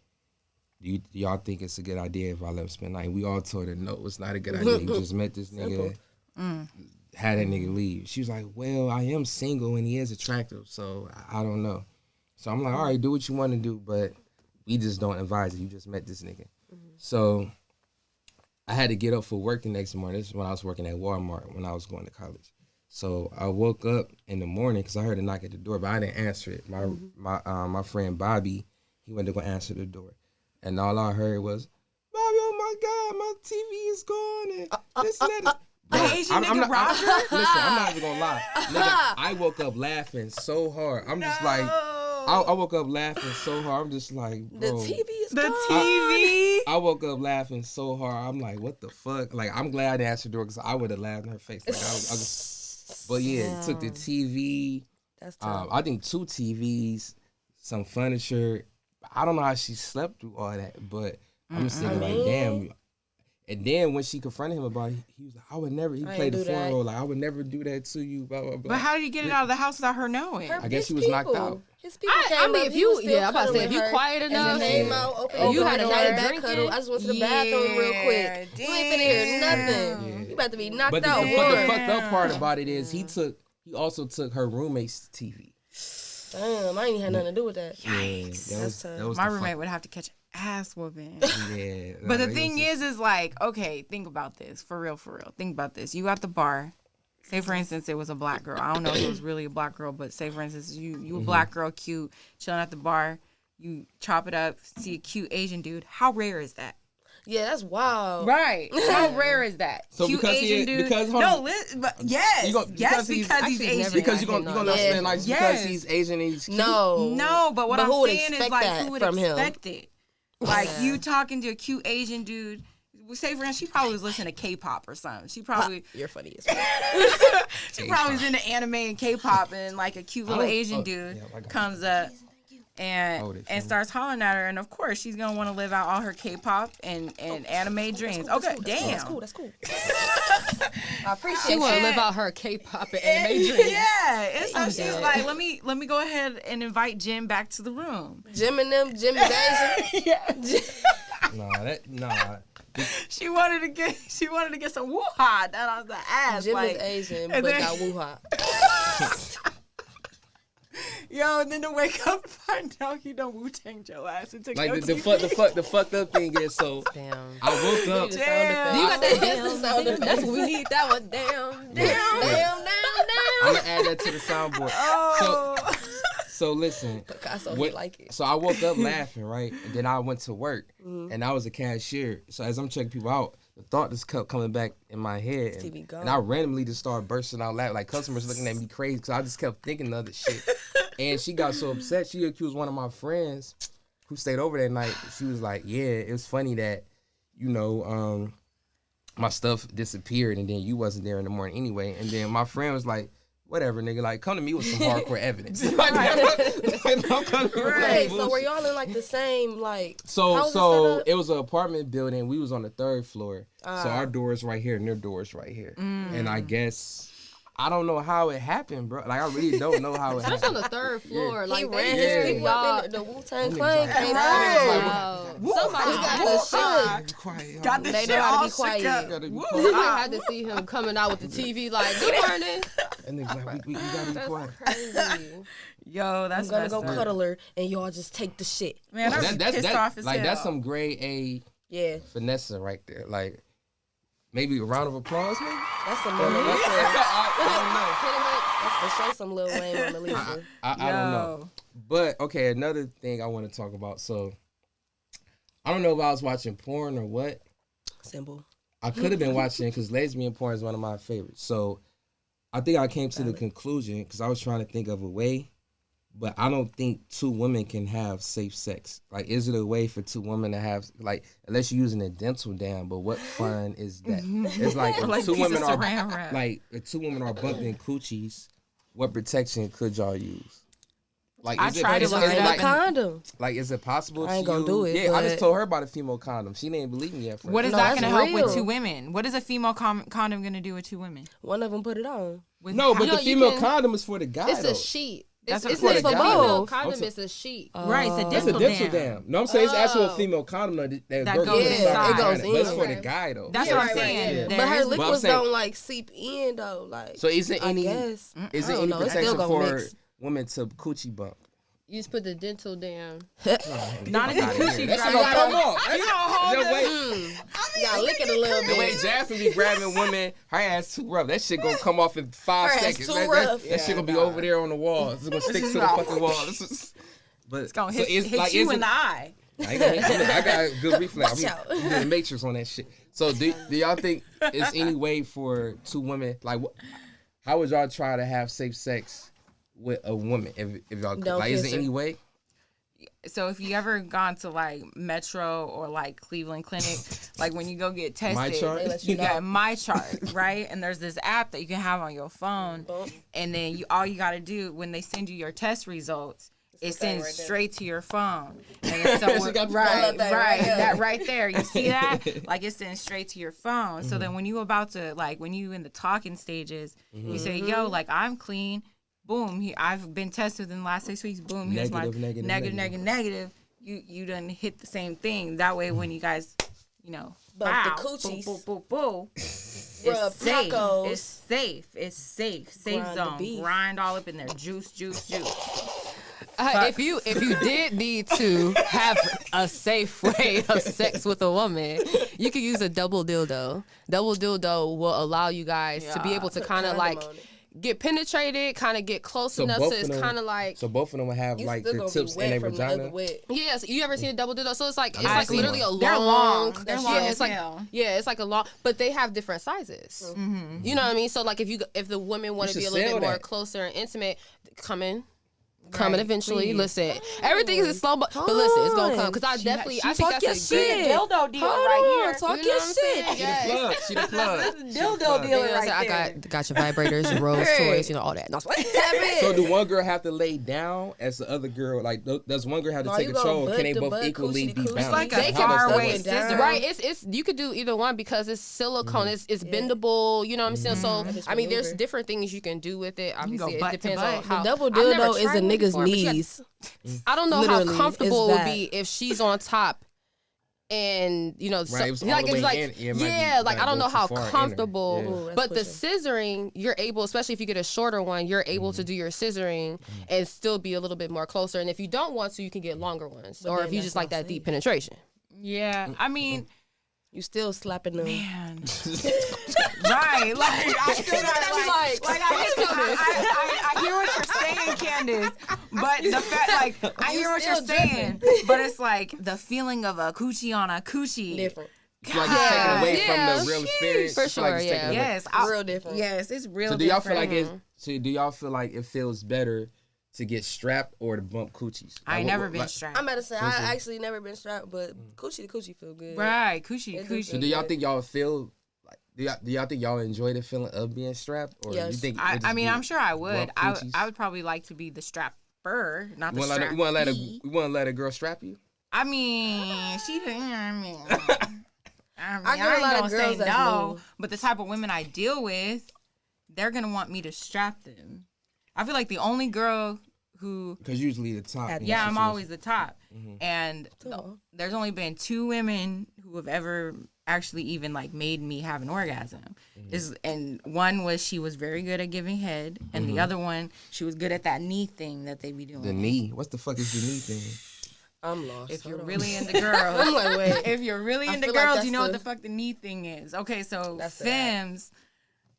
Do y'all think it's a good idea if I let him spend the night? We all told her, no, it's not a good idea. You just met this nigga. Had that nigga leave. She was like, well, I am single and he is attractive, so I don't know. So I'm like, all right, do what you want to do, but we just don't advise it. You just met this nigga. So I had to get up for work the next morning. This is when I was working at Walmart when I was going to college. So I woke up in the morning because I heard a knock at the door, but I didn't answer it. My friend Bobby, he went to go answer the door. And all I heard was, Bobby, oh my God, my TV is gone and this and that. Asian nigga Roger? Listen, I'm not even gonna lie. Nigga, I woke up laughing so hard. I'm just like, I woke up laughing so hard. I'm just like, bro. The TV is The gone. TV. I woke up laughing so hard. I'm like, what the fuck? Like, I'm glad I didn't answer the door because I would have laughed in her face. Like, but yeah, it took the TV. That's tough. I think 2 TVs, some furniture. I don't know how she slept through all that, but I'm just thinking like, damn. And then when she confronted him about it, he was like, I would never, he played the phone role, like, I would never do that to you, blah, blah, blah. But how did he get it out of the house without her knowing? I guess he was knocked out. His people came I mean, up, if he you, was still yeah, I'm about to say, if cuddling you her, quiet and enough, he came out, opened and you the had a door, night back drinking, cuddle. I just went to the bathroom real quick. You ain't finna hear nothing. You about to be knocked But out. the fucked up part about it is he also took her roommate's TV. Damn, I ain't had nothing to do with that. Yikes. That was My the roommate would have to catch an ass whooping. Yeah. But the thing is like, okay, think about this. For real. Think about this. You at the bar. Say, for instance, it was a black girl. I don't know if it was really a black girl, but say, for instance, you a black girl, cute, chilling at the bar. You chop it up, see a cute Asian dude. How rare is that? Yeah, that's wild. Right. How rare is that? So cute because Asian dude. hold No, on. but yes. Because he's Asian. Because you're gonna not spend like because he's Asian and he's cute. No, but what But I'm who would saying is expect like, that who would from him? expect it? Like you talking to a cute Asian dude. Say for instance, she probably was listening to K-pop or something. She probably You're funny as well. she probably was into anime and K-pop, and like a cute little Asian dude comes up and starts hollering at her, and of course she's gonna want to live out all her K-pop and anime dreams. Okay, damn. That's cool. I appreciate she want to live out her K-pop and anime dreams. Yeah, and so she's like, let me go ahead and invite Jim back to the room. Jim is Asian. Nah. She wanted to get some woo-ha down on the ass. Jim like, is Asian, and but then- got woo-ha. Yo, and then to wake up and find out he done Wu-Tang your ass and took Like your the TV. fucked up thing is so Damn. I woke up. The sound effect. You got that That's the sound damn. effect. That's what we need. That one. Damn. I'm gonna add that to the soundboard. Oh. So listen. Picasso, What- he like it. So I woke up laughing, right? And then I went to work, and I was a cashier. So as I'm checking people out, the thought just kept coming back in my head, TV gone. and I randomly just started bursting out laughing, like customers looking at me crazy because I just kept thinking of other shit. And she got so upset. She accused one of my friends who stayed over that night. She was like, "Yeah, it was funny that, my stuff disappeared, and then you wasn't there in the morning anyway." And then my friend was like, whatever, nigga, like, come to me with some hardcore evidence. Like, don't come to me with Right. So bullshit. were y'all in like the same like? So houses set up? it was an apartment building. We was on the 3rd floor. So our doors right here and their doors right here. And I guess I don't know how it happened, bro. Like I really don't know how it That's on happened. the 3rd floor. He Like ran they his just people y'all. up in the Wu-Tang Them Clan niggas came like, out. Wow. Somebody got got this the shit. Be quiet, Got y'all. this They shit know how to all be quiet. shook up. Gotta be Woo. quiet. I had to see him coming out with the TV like, good morning. And niggas like, we gotta be That's quiet. crazy. Yo, that's I'm gonna messed go up. cuddle her and y'all just take the shit. Man, I'm pissed off as like hell. that's some grade A Yeah, finesse right there. Like maybe a round of applause, maybe. that's some Mona Lisa. That's for sure some Lil Wayne Mona Lisa. I don't know. But okay, another thing I want to talk about. So I don't know if I was watching porn or what. Simple. I could have been watching because lesbian porn is one of my favorites. So I think I came to the conclusion because I was trying to think of a way but I don't think two women can have safe sex. Like, is it a way for two women to have, like, unless you're using a dental dam, but what fun is that? It's like, if Like two piece of women are, saran wrap. like, if two women are bumping coochies, what protection could y'all use? Like, I tried to look it up like, condom. like, is it possible I ain't to gonna do it, Yeah, I just but- told her about a female condom. She didn't believe me at first. What is No, that that's going to help with real. two women? What is a female condom going to do with two women? One of them put it on. With No, but No, the you female can- condom is for the guy, It's though. a sheet. That's It's what it's for a female both. condom. It's a sheet. right, it's a That's a dental dental dam. dam. No, I'm saying it's actual female condom that That girl goes puts inside. inside It goes But it's in. for the guy, though. That's Yeah, what I'm right, saying. yeah. There But her is- liquids saying- don't like seep in though. Like So is it I any guess. is I it don't any know. It's still protection gonna for mix. women to coochie bump? You just put the dental dam. Not in the coochie That's grab. gonna come off. You don't hold The way, You gotta lick it a little the way bit. Jasmine be grabbing women, her ass too rough. That shit gonna come off in 5 Her ass seconds. too That rough. shit gonna be over there on the wall. It's gonna stick to the fucking wall. But It's going to so hit, it's like, you is in it- the eye. I, ain't gonna hit you. I got a good reflex. Watch out. I'm doing the Matrix on that shit. So do y'all think it's any way for two women, like, how would y'all try to have safe sex with a woman if y'all could? Don't Like, is kiss there her. any way? So if you ever gone to like Metro or like Cleveland Clinic, like when you go get tested, My chart? They let you you know. got My Chart, right? And there's this app that you can have on your phone, and then all you got to do when they send you your test results, it sends right there. straight to your phone. And so She got the right, phone. that right there, you see that? Like it sends straight to your phone. So then when you about to like when you in the talking stages, you say, "Yo, like I'm clean." Boom, I've been tested in the last 6 weeks. Boom, here's my negative. You done hit the same thing. That way, when you guys, Bump the bow, coochies. boom, boom, boom, boom, it's Rub safe. tacos. It's safe. It's safe. Safe Grind the zone. beef. Grind all up in there. Juice. If you did need to have a safe way of sex with a woman, you could use a double dildo. Double dildo will allow you guys to be able to kind of condom like on it. get penetrated, kind of get close So enough both so it's of them- kind of like. So both of them would have You like still the gonna tips be in wet their from the other vagina. wet. Yes, you ever seen a double dildo? So it's like I've seen literally a one. long. They're long. They're long yeah, as it's like hell. yeah, it's like a long, but they have different sizes. Mm-hmm. You know what I mean? So like if the women want to should be a little sell bit more that. closer and intimate, coming Right, eventually. please. Listen, everything is slow, but listen, it's gonna come because I She definitely she I think talk that's your a good shit. dildo dealer Hold right on, here. talk You know your what I'm saying? shit. Yes. Plug. She the plug. Dildo dealer You know, right so I there. got your vibrators, your rose toys, you know all that. No, So do one girl have to lay down as the other girl? Like, does one girl have to No, take you control? gonna Or can they butt to both butt, equally coochie be to coochie. bound? It's like They a can faraway step down. scissor. Right, it's you could do either one because it's silicone, it's bendable. You know what I'm saying? So Just I mean, there's maneuver. different things you can do with it. go Obviously, butt it to depends butt. on how. Double I've never dildo is tried a one nigga's before, but you got- knees. I don't know Literally, how comfortable it's it would that. be if she's on top. And you know, Right, it was all like the it's way like in. It might be, yeah, like I like, don't go know too how far in her. comfortable. Yeah. Ooh, that's But the pushing. scissoring, you're able, especially if you get a shorter one, you're able to do your scissoring and still be a little bit more closer. And if you don't want to, you can get longer ones, or then if you that's just like not that deep safe. penetration. Yeah, I mean, You still slapping them. man, right? Like I feel that, I hear what you're saying, Candace. But the fact, like, I hear what you're still saying, but it's like the feeling of a coochie on a coochie. Different. It's like it's taken away Yeah. from the real experience. For It's like it's sure, taken yeah. away. Yes, Real different. Yes, it's real. So do y'all feel different. like do y'all feel like it feels better to get strapped or to bump coochies? I ain't Like, never what- been like- strapped. I'm about to say I actually never been strapped, but coochie to coochie feel good. Right, coochie, It do coochie. So do y'all think y'all feel like do y'all think y'all enjoy the feeling of being strapped, or you Yes. think it I just mean, be I'm sure I would. bump coochies? I would probably like to be the strapper, not You the want strap. to let a girl strap you? I mean, she didn't. I mean, I get a ain't lot of gonna say girls that's no, low. but the type of women I deal with, they're gonna want me to strap them. I feel like the only girl who, Because usually the top. in yeah, that I'm situation. always the top, and there's only been 2 women who have ever actually even like made me have an orgasm. And one was she was very good at giving head, and the other one she was good at that knee thing that they be doing. The knee. What the fuck is the knee thing? I'm lost. If you're Hold on. really into girls, I'm like, wait. if you're really I into feel like girls, that's you know what the- the fuck the knee thing is. Okay, so That's the femmes,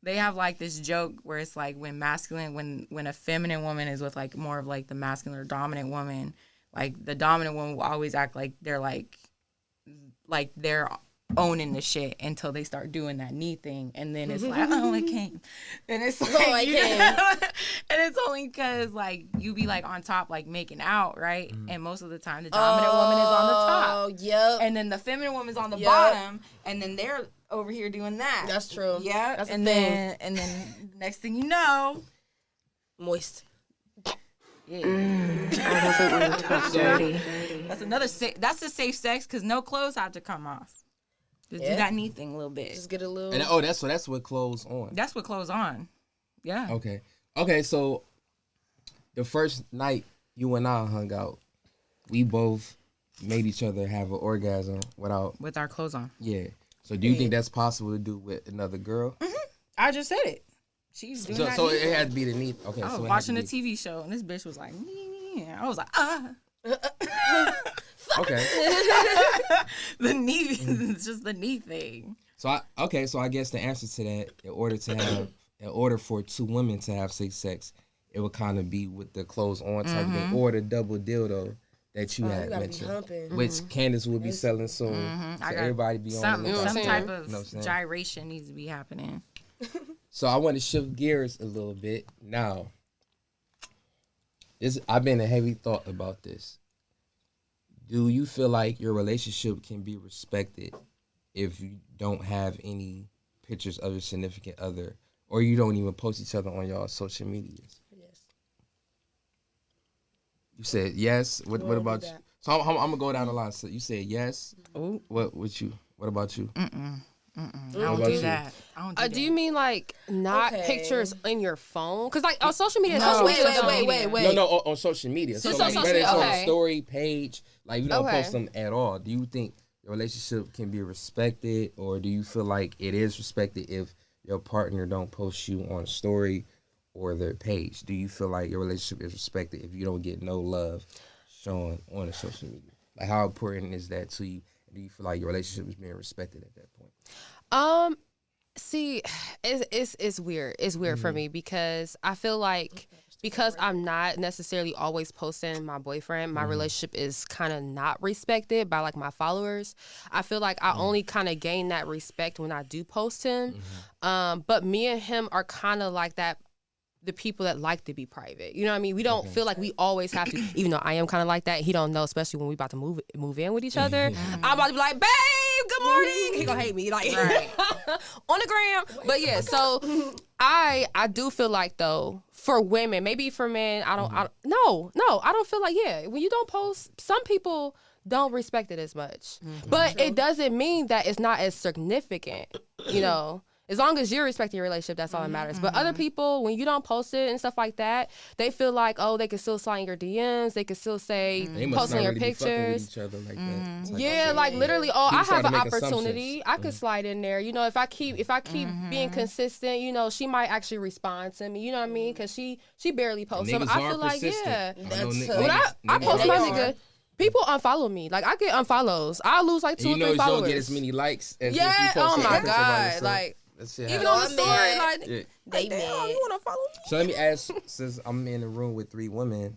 they have like this joke where it's like when a feminine woman is with like more of like the masculine or dominant woman, like the dominant woman will always act like they're owning the shit until they start doing that knee thing, and then it's like, oh, I came, and it's like, I came. and it's only saying? Because, like, you be, like, on top, like, making out, right? And most of the time, the dominant woman is on the top. Oh, yep. And then the feminine woman's on the Yep. bottom. And then they're over here doing that. That's true. Yeah. That's and the thing. then next thing you know, Moist. I love it when you talk dirty. that's another that's a safe sex because no clothes have to come off. Just do Yeah. that knee thing a little bit. Just get a little. And that's what clothes on. That's what clothes on. Yeah. Okay. So the first night you and I hung out, we both made each other have an orgasm without. With our clothes on. Yeah. So do you think that's possible to do with another girl? I just said it. She's doing that. So knee it thing. had to be the knee. Okay. I so was it watching a had to be- TV show and this bitch was like, yeah. I was like, Okay. the knee. It's just the knee thing. So I guess the answer to that, in order for two women to have safe sex, it would kind of be with the clothes on type thing, or the double dildo that you had gotta be mentioned, humping. which Candace will be selling soon. So I got everybody be on Some, the lookout. some type of You know what I'm saying? gyration needs to be happening. So I want to shift gears a little bit now. I've been in heavy thought about this. Do you feel like your relationship can be respected if you don't have any pictures of your significant other, or you don't even post each other on y'all social medias? Yes. You said yes. What Wanna do about you? that. So I'm gonna go down the line. So you said yes. Oh. What about you? I don't about do you? that. I don't do Do that. you mean like not Okay. pictures in your phone? Because like on social media, No. social Wait, media wait, wait. No, on social media. So Social like media, whether it's on okay. a story page, like you don't Okay. post them at all. Do you think your relationship can be respected, or do you feel like it is respected if your partner don't post you on a story or their page? Do you feel like your relationship is respected if you don't get no love shown on the social media? Like how important is that to you? Do you feel like your relationship is being respected at that point? See, it's weird. It's weird for me because I feel like because I'm not necessarily always posting my boyfriend, my relationship is kind of not respected by like my followers. I feel like I only kind of gain that respect when I do post him. But me and him are kind of like that. The people that like to be private, you know what I mean? We don't feel like we always have to, even though I am kind of like that. He don't know, especially when we about to move in with each other. I'm about to be like, babe, good morning. He gonna hate me like on the gram. But yeah, so I do feel like though for women, maybe for men, I don't feel like when you don't post, some people don't respect it as much. But it doesn't mean that it's not as significant, you know. As long as you're respecting your relationship, that's all that matters. But other people, when you don't post it and stuff like that, they feel like, oh, they can still slide in your DMs. They can still say, They must post not on your really be fucking with pictures. each other like that. Type Yeah, of like shit. literally, People I start have to an make opportunity. assumptions. I could slide in there. You know, if I keep being consistent, you know, she might actually respond to me. You know what I mean? Because she barely posts them. Niggas I are feel like, persistent. yeah. I know That's niggas- so- When I niggas post are my persistent. nigga, people unfollow me. Like, I get unfollows. I lose like 2 And or you know 3 you followers. don't get as many likes as Yeah, if you post oh a my picture about God, yourself. like, That shit even happens. on the story, man. like, Yeah. They damn, mad. you want to follow me? So let me ask, since I'm in a room with 3 women,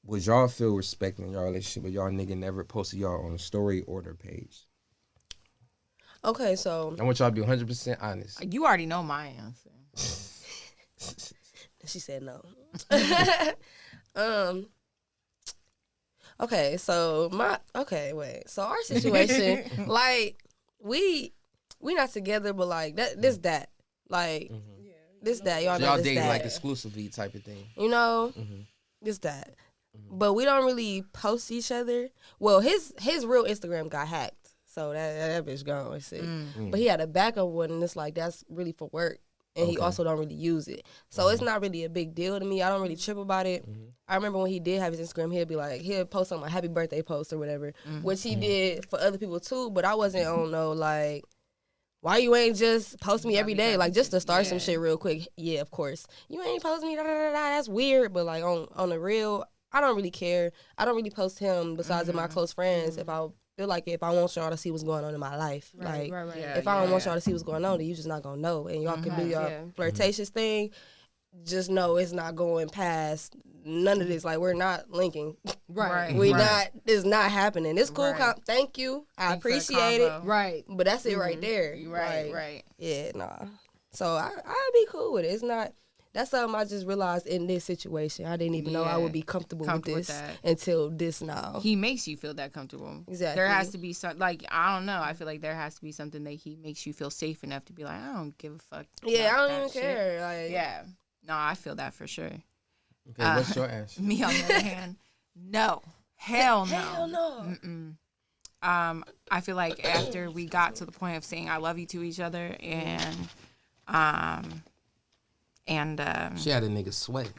would y'all feel respect in y'all relationship if y'all nigga never posted y'all on a story or their page? Okay, so I want y'all to be 100% honest. You already know my answer. she said no. Okay, so so our situation, like we not together, but like this like this that y'all So know y'all this dating that, like exclusively type of thing. you know, this that, but we don't really post each other. Well, his real Instagram got hacked, so that bitch gone. Let's see, but he had a backup one, and it's like that's really for work. And he also don't really use it. So it's not really a big deal to me. I don't really trip about it. I remember when he did have his Instagram, he'll post on my happy birthday post or whatever, which he did for other people too, but I wasn't on no, like, why you ain't just post me every day? Like, just to start some shit real quick. Yeah, of course. You ain't post me, that's weird. But, like, on the real, I don't really care. I don't really post him besides in my close friends if I feel like if I want y'all to see what's going on in my life. Right. If I don't want y'all to see what's going on, then you just not gonna know. And y'all can do your flirtatious thing. Just know it's not going past none of this. Like, we're not linking. Right. We not, it's not happening. It's cool. Right. Thank you. I Thanks for the appreciate it. combo. Right. But that's it right there. Right, Like, right. Yeah, nah. So I'd be cool with it. It's not, that's something I just realized in this situation. I didn't even know I would be comfortable with with this that. until this now. He makes you feel that comfortable. Exactly. There has to be some, like, I don't know. I feel like there has to be something that he makes you feel safe enough to be like, I don't give a fuck. Yeah, about I don't that even shit. care. Like, Yeah. No, I feel that for sure. Okay, what's your answer? Me on the other hand, no. Hell no. hell no. I feel like after we got to the point of saying I love you to each other and She had a nigga sweat.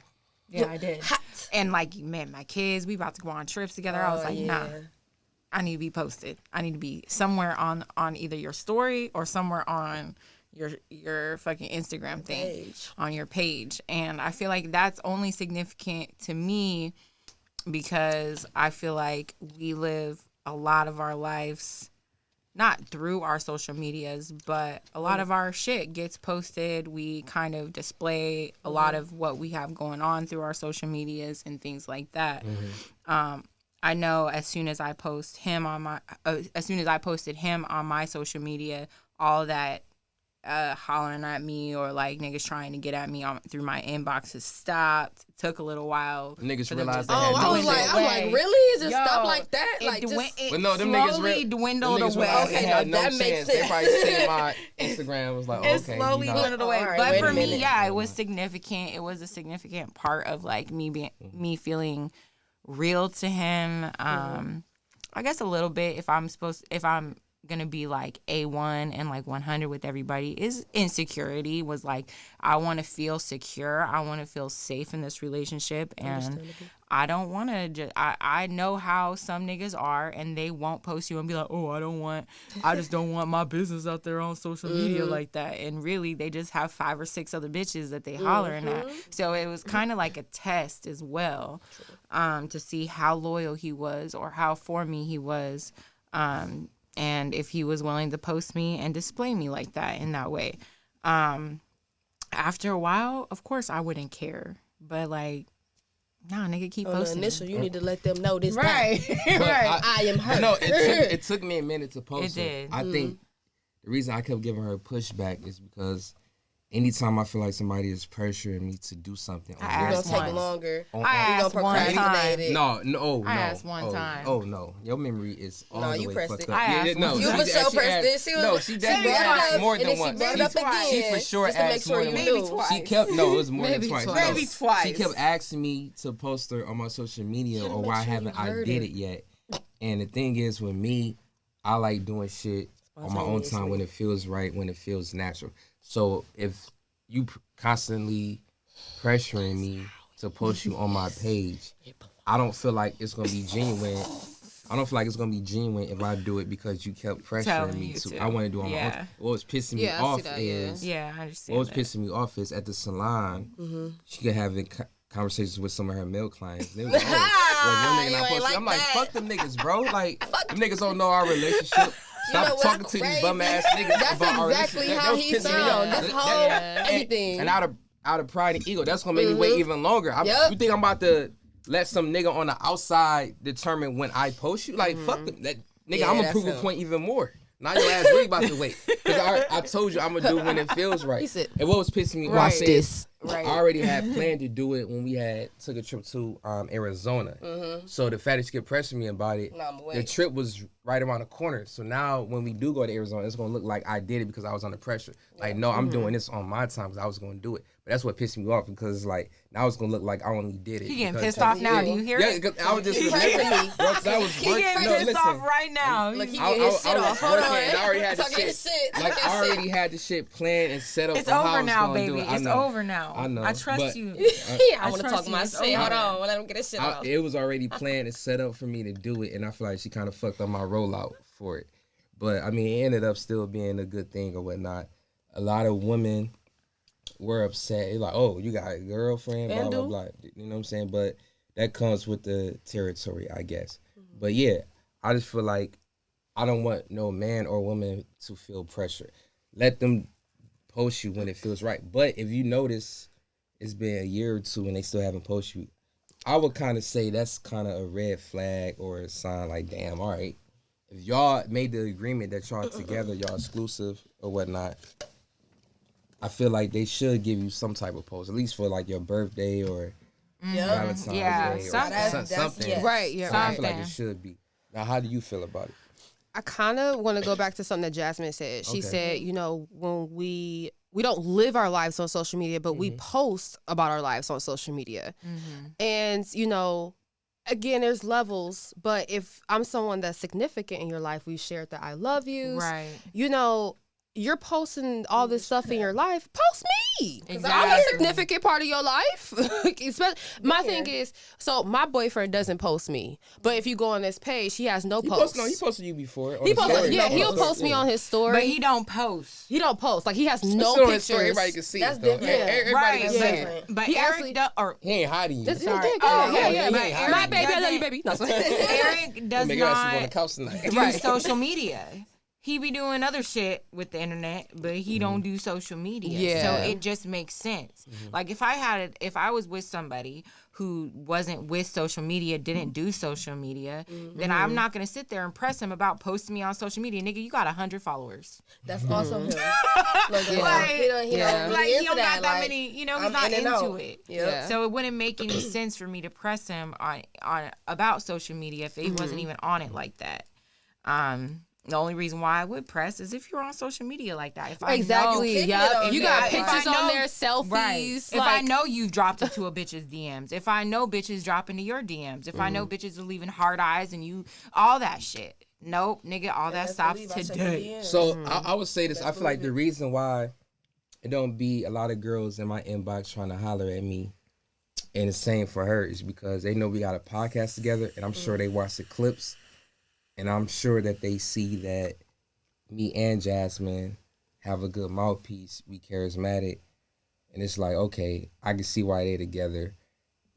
yeah, I did. Hot. And like, man, my kids, we about to go on trips together. I was like, nah, yeah. I need to be posted. I need to be somewhere on either your story or somewhere on your fucking Instagram thing, Page. on your page. And I feel like that's only significant to me because I feel like we live a lot of our lives not through our social medias, but a lot of our shit gets posted. We kind of display a lot of what we have going on through our social medias and things like that. I know as soon as I posted him on my social media, all that hollering at me or like niggas trying to get at me through my inboxes stopped. Took a little while. Niggas for them realized to they had I was no like, sense. I'm like, really? Is it stop like that? It, Like, it But no, them niggas slowly dwindled them niggas away. realized they Okay, had now no that makes sense. They sense. probably seen my Instagram was like, oh, It okay. slowly you know. dwindled away. All right, But wait for a me, minute. yeah, it was significant. It was a significant part of like me feeling real to him. I guess a little bit if I'm gonna be like A1 and like 100 with everybody is insecurity. Was like, I want to feel secure, I want to feel safe in this relationship, and I don't want to just I know how some niggas are, and they won't post you and be like, oh, I just don't want my business out there on social media like that, and really they just have 5 or 6 other bitches that they hollering at. So it was kind of like a test as well, to see how loyal he was or how for me he was, and if he was willing to post me and display me like that in that way. After a while, of course, I wouldn't care. But, like, nah, nigga, keep on the posting. initial, you need to let them know this. Right. But right. I am hurt. No, it took me a minute to post It her. did. I think the reason I kept giving her pushback is because anytime I feel like somebody is pressuring me to do something, I It's asked gonna take once. longer. I You asked gonna one procrastinate time. it. no. I asked one time. Oh no, your memory is all No, the you way pressed fucked it. up. I asked no, one You she for sure actually pressed asked- it. She was, No, she definitely brought it asked up, more and than then she once. brought it up again. She for sure just to make asked sure more you than knew. once. She kept no, it was more Maybe than twice. twice. Maybe twice. She kept asking me to post her on my social media, or why haven't I did it yet? And the thing is, with me, I like doing shit on my own time when it feels right, when it feels natural. So if you constantly pressuring me to post you on my page, I don't feel like it's gonna be genuine. I don't feel like it's gonna be genuine if I do it because you kept pressuring Telling me you to. to. I want to do it on my Yeah. own. What was pissing me Yeah, I see off that, is Yeah, I understand. what was that. pissing me off is at the salon, she could have conversations with some of her male clients. They was like, oh, well, your nigga You not ain't posting. like I'm like, that. fuck them niggas, bro. Like, them niggas don't know our relationship. Stop know what's talking to these crazy? bum ass niggas That's about our exactly relationship. how That was he pissing me sound. off. That's whole everything. And out of pride and ego, that's gonna make me wait even longer. Yep. You think I'm about to let some nigga on the outside determine when I post you? Like, fuck them. That nigga, Yeah, I'm gonna that's prove a him. point even more. Now your ass really about to wait. Because I told you I'm gonna do it when it feels right. He said, and what was pissing me Watch off this. Right. I already had planned to do it when we took a trip to Arizona. So the fact that you kept pressing me about it, Nah, I'm the waiting. trip was right around the corner. So now when we do go to Arizona, it's gonna look like I did it because I was under pressure. Like, no, I'm doing this on my time because I was gonna do it. But that's what pissed me off because like now it's gonna look like I only did it. He getting because- pissed off now. Do you hear Yeah, it? because I was just He pressing me. bro, 'cause I was He working. getting No, pissed listen. off right now. Look, he I getting his shit was off. Hold working on. and I already had the Talking shit. his shit. Like Talking I his already had the shit planned and set up. It's for how I over was now, gonna do baby. it. I It's know. over now. I know, I trust but- you. Yeah, I want to trust talk you. my It's shit. Hold over. on. Let him get his shit off. It was already planned and set up for me to do it, and I feel like she kind of fucked up my rollout for it. But I mean, it ended up still being a good thing or whatnot. A lot of women were upset. It's like, oh, you got a girlfriend, blah, And blah, do. blah. You know what I'm saying? But that comes with the territory, I guess. But yeah, I just feel like I don't want no man or woman to feel pressure. Let them post you when it feels right. But if you notice it's been a year or two and they still haven't posted you, I would kind of say that's kind of a red flag or a sign like, damn, all right. If y'all made the agreement that y'all together, y'all exclusive or whatnot, I feel like they should give you some type of post, at least for like your birthday or Valentine's Yeah, Day or something. something. yes. Right, yeah. So I feel like Something. it should be. Now, how do you feel about it? I kind of want to go back to something that Jasmine said. She Okay. said, you know, when we don't live our lives on social media, but we post about our lives on social media. And, you know, again, there's levels, but if I'm someone that's significant in your life, we shared that I love you. Right. You know, you're posting all this stuff in your life, post me. 'Cause I'm a Exactly. significant part of your life. My thing is, so my boyfriend doesn't post me, but if you go on this page, he has no He posts. posted you before. on He the posts, story. yeah, he'll post me on his story. But he don't post. He don't post. Like, he has It's no still on pictures. his story. Everybody can see That's it, though. different. Everybody Right, can That's see it. different. But He Eric, actually- He ain't hiding you. This- Sorry. yeah, Oh, yeah, okay. yeah. He ain't hiding My you. baby, I love you, Doesn't- baby. No, Eric does Make us on the not couch tonight. do social media. He be doing other shit with the internet, but he don't do social media. Yeah. So it just makes sense. Like if I was with somebody who wasn't with social media, didn't do social media, then I'm not gonna sit there and press him about posting me on social media. Nigga, you got 100 followers. That's also him. Look, Like, he don't Yeah. really Like he into don't got that like, many, you know, he's I'm not in and into out. it. Yep. So it wouldn't make any sense for me to press him on about social media if he wasn't even on it like that. The only reason why I would press is if you're on social media like that. If I exactly. Kicking it Yep. on You there. got If I pictures on know- there, selfies. Right. If I Like, know you've dropped into a bitch's DMs, if I know bitches drop into your DMs, if I know bitches are leaving hard eyes and you, all that shit. Nope, nigga, all that Best stops believe I check the today. DMs. So I would say this. I feel like the reason why it don't be a lot of girls in my inbox trying to holler at me, and the same for her, is because they know we got a podcast together, and I'm sure they watch the clips, and I'm sure that they see that me and Jasmine have a good mouthpiece. We charismatic, and it's like, okay, I can see why they together.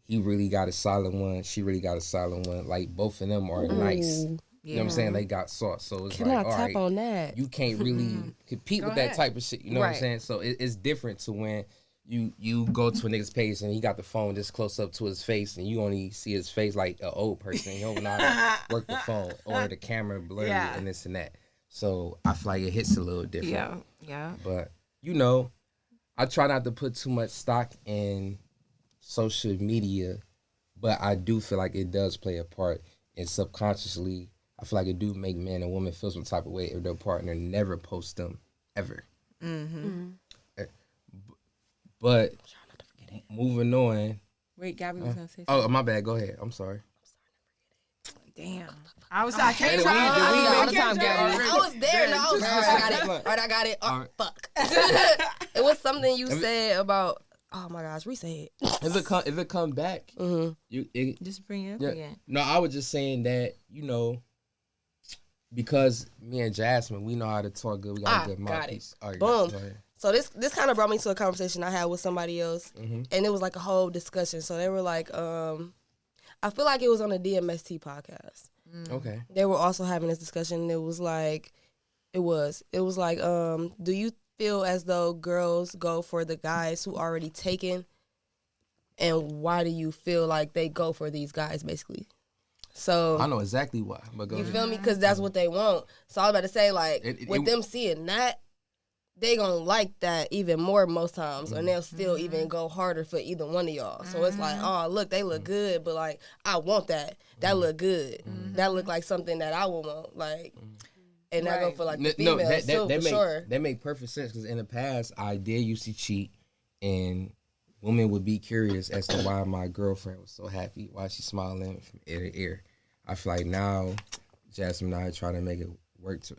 He really got a solid one. She really got a solid one. Like both of them are nice. You know what I'm saying? They got sauce. So it's can I like, all tap right, on that? you can't really compete with that type of shit. You know what I'm Right. saying? So it's different to when you go to a nigga's page and he got the phone just close up to his face and you only see his face like an old person. He don't know how to work the phone or the camera blurry Yeah. and this and that. So I feel like it hits a little different. Yeah, yeah. But you know, I try not to put too much stock in social media, but I do feel like it does play a part. And subconsciously, I feel like it do make men and women feel some type of way if their partner never posts them ever. But moving on. Wait, Gabby was gonna say something. Oh, my bad. Go ahead. I'm sorry. Damn. I can't Hey, try. we- all the time, Gabby. I was there. No, I was all right, I got it. All right, I got it. Oh, All right. fuck. It was something you said about. Oh my gosh, re-say it. If it come back, Just bring it up yeah. again. No, I was just saying that, you know, because me and Jasmine, we know how to talk good. We got a good got mouthpiece. All right, Boom. go ahead. So this kind of brought me to a conversation I had with somebody else, and it was like a whole discussion. So they were like, I feel like it was on a DMST podcast. Okay. They were also having this discussion. And it was like, do you feel as though girls go for the guys who already taken, and why do you feel like they go for these guys basically? So I know exactly why, but go you ahead. feel me? Because that's what they want. So I was about to say, like, with them seeing that, they gonna like that even more most times, and they'll still even go harder for either one of y'all. So it's like, oh, look, they look good, but like, I want that. That look good. That look like something that I would want. Like, and I go for like the female too, for sure. That make perfect sense because in the past I did used to cheat, and women would be curious as to why my girlfriend was so happy, why she's smiling from ear to ear. I feel like now Jasmine and I try to make it work to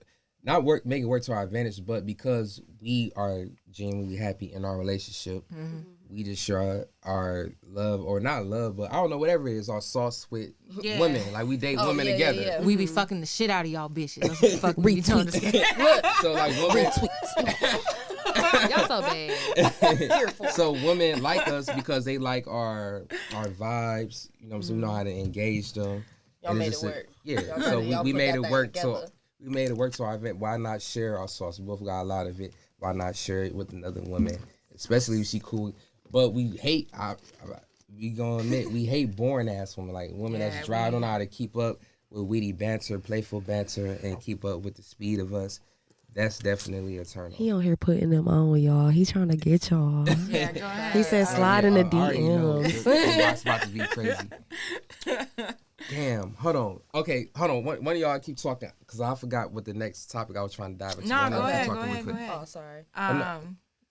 our advantage, but because we are genuinely happy in our relationship, we just share our love, or not love, but I don't know, whatever it is, our sauce with women. Like we date women yeah, together. yeah. We be fucking the shit out of y'all bitches. That's what the fuck we be doing. So like women, Y'all so bad. so women like us because they like our vibes. You know what I'm saying? We know how to engage them. Y'all And made it's it just work. Yeah. Y'all So y'all we put made that it thing work together. we made it work to our event. Why not share our sauce? We both got a lot of it. Why not share it with another woman? Especially if she cool. But we hate we gonna admit we hate boring ass women. Like women that's dry, don't know how to keep up with witty banter, playful banter, and keep up with the speed of us. That's definitely a turn on. He on here putting them on, y'all. He trying to get y'all. Yeah, go ahead. He said slide in the I already know DMs. the inbox about to be crazy. Damn, hold on. Okay, hold on. One of y'all keep talking because I forgot what the next topic I was trying to dive into. No, One of go y'all keep ahead, talking go real ahead, go quick. ahead. Oh, sorry.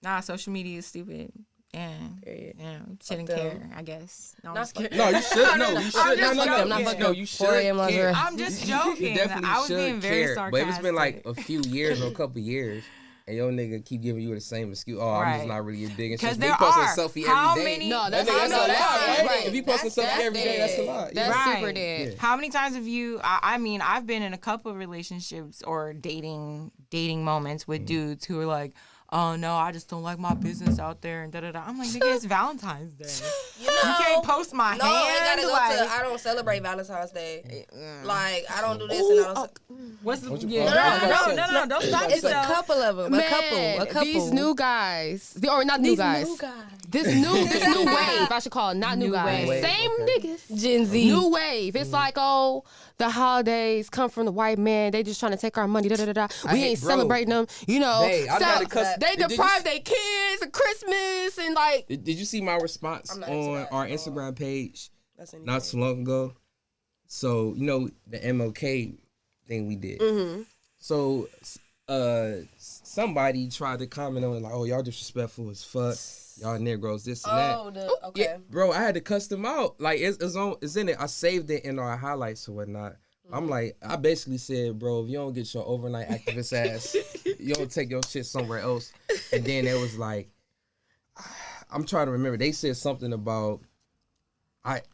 Nah, social media is stupid. Period. Yeah, shouldn't them. care, I guess. No, I'm Not just kidding. No, you should. No, you should. No, no, no, Not no. You 4 a.m. should lingerie. care. I'm just joking. You definitely I was should being very care. sarcastic. But it's been like a few years or a couple years, and your nigga keep giving you the same excuse. Oh, I'm just Right. not really digging. Because Shit. there He posting a are. selfie How every day. many? No, That that's nigga, that's a not lot, right? right. If he posting That's selfie every day, that's a lot. That's Right. super dead. Yeah. How many times have you? I mean, I've been in a couple of relationships or dating moments with dudes who are like, "Oh no, I just don't like my business out there," and da da da. I'm like, nigga, it's Valentine's Day. You can't post my No, hand. it gotta go like, to. I don't celebrate Valentine's Day. Like I don't do this and I don't. what's the? What you- Yeah, oh, no, don't stop It's a yourself. couple of them. A couple. These new guys, or not new guys. This new wave, I should call it, not new guys. wave. Same niggas. Gen Z. New wave. It's like, oh, the holidays come from the white man. They just trying to take our money. Da, da, da, da. We hate- ain't bro. celebrating them. You know, Babe, I gotta cuss- they did you deprive see- their kids of Christmas and like. Did you see my response I'm not into on that our at all. Instagram page That's anything. not so long ago? So you know the MLK thing we did. So somebody tried to comment on it like, "Oh, y'all disrespectful as fuck. Y'all Negroes, this and that." Oh, okay. Yeah, bro, I had to cuss them out. Like it's in it. I saved it in our highlights or whatnot. I'm like, I basically said, bro, if you don't get your overnight activist ass, you don't take your shit somewhere else. And then it was like, I'm trying to remember. They said something about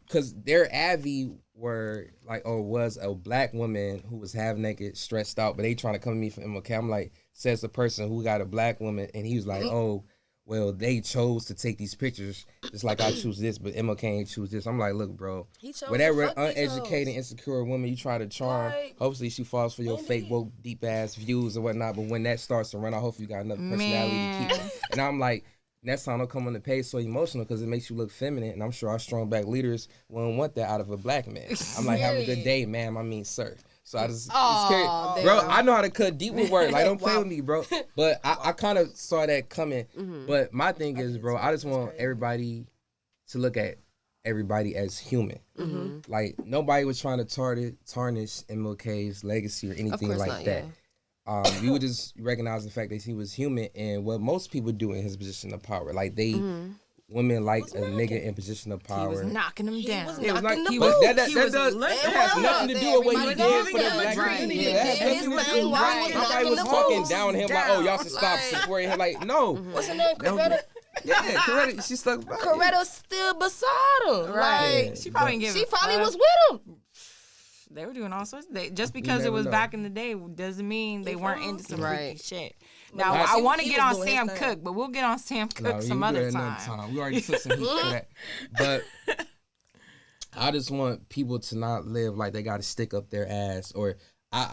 because their Avi was a black woman who was half naked, stressed out, but they trying to come to me from MLK. I'm like, says the person who got a black woman, and he was like, oh, well, they chose to take these pictures just like I choose this, but MLK ain't choose this. I'm like, look, bro, He chose to whatever fuck these uneducated, hoes. insecure woman you try to charm, Like, hopefully she falls for your fake, woke, deep ass views or whatnot. But when that starts to run out, hopefully you got enough personality to keep it. And I'm like, next time don't come on the page so emotional because it makes you look feminine. And I'm sure our strong black leaders wouldn't want that out of a black man. I'm like, have a good day, ma'am. I mean, sir. So I just, Aw, bro, damn. I know how to cut deep with words. Like, don't play with me, bro. But I kind of saw that coming. But my thing is, bro, I just want everybody to look at everybody as human. Like, nobody was trying to tarnish MLK's legacy or anything course like not, that. We would just recognize the fact that he was human and what most people do in his position of power. Like, women like a nigga in position of power. He was knocking him down. was Yeah, it was knocking like, the but boots. that He was does looking that has for nothing to us. do with what he Everybody did for the was black right. community. Yeah. That has His nothing to money, do. why was Nobody knocking was the talking boots down him like, oh, y'all should stop supporting him. Like, no. What's her name? Coretta? Yeah, Coretta, she stuck by it. Coretta's still beside him. Right. Like, She probably didn't give she a probably fuck. was with him. They were doing all sorts of things. Just because it never was know. back in the day doesn't mean they weren't into some Right. freaky shit. Now, Nah, I want to he get was on doing his Sam thing. Cooke, but we'll get on Sam Cooke No, some we other do that time. another We already took some heat for that. But I just want people to not live like they got to stick up their ass. Or I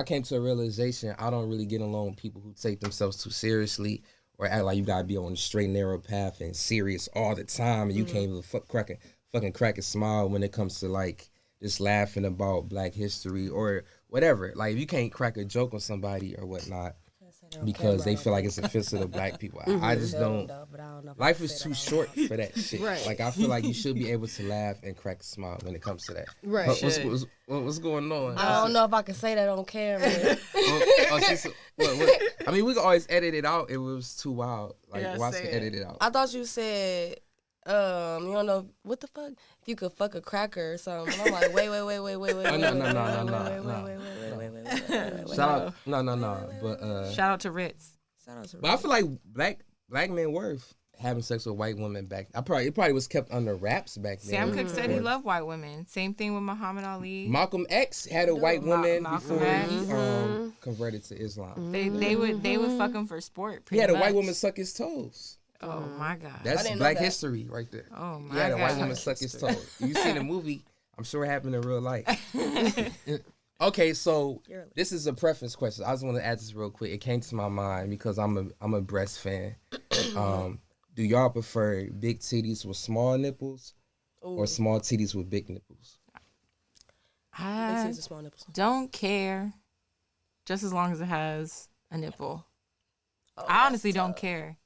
came to a realization I don't really get along with people who take themselves too seriously or act like you gotta be on the straight and narrow path and serious all the time, and you can't even fucking crack a smile when it comes to like just laughing about Black history or whatever. Like if you can't crack a joke on somebody or whatnot because they feel like it's offensive to Black people, I just don't. Life is too short for that shit. Right. Like I feel like you should be able to laugh and crack a smile when it comes to that. Right. What's going on? I don't know if I can say that on camera. What? I mean, we can always edit it out if it was too wild. Like, Yeah, watch say can it. edit it out. I thought you said, you don't know what the fuck? If you could fuck a cracker or something. And I'm like, wait. No. Shout out, no. But Shout out to Ritz. I feel like black men were having sex with white women back. It probably was kept under wraps back then. Sam Cooke said he loved white women. Same thing with Muhammad Ali. Malcolm X had a white woman Malcolm before X. he converted to Islam. They would fuck him for sport. He Pretty had a much. white woman suck his toes. Oh my god. That's didn't know Black that. history right there. Oh my He had a white God. woman suck his toes. You seen the movie? I'm sure it happened in real life. Okay, so this is a preference question. I just want to add this real quick. It came to my mind because I'm a breast fan. Do y'all prefer big titties with small nipples or small titties with big nipples? I Small nipples. don't care just as long as it has a nipple. Oh, I honestly that's don't tough. care.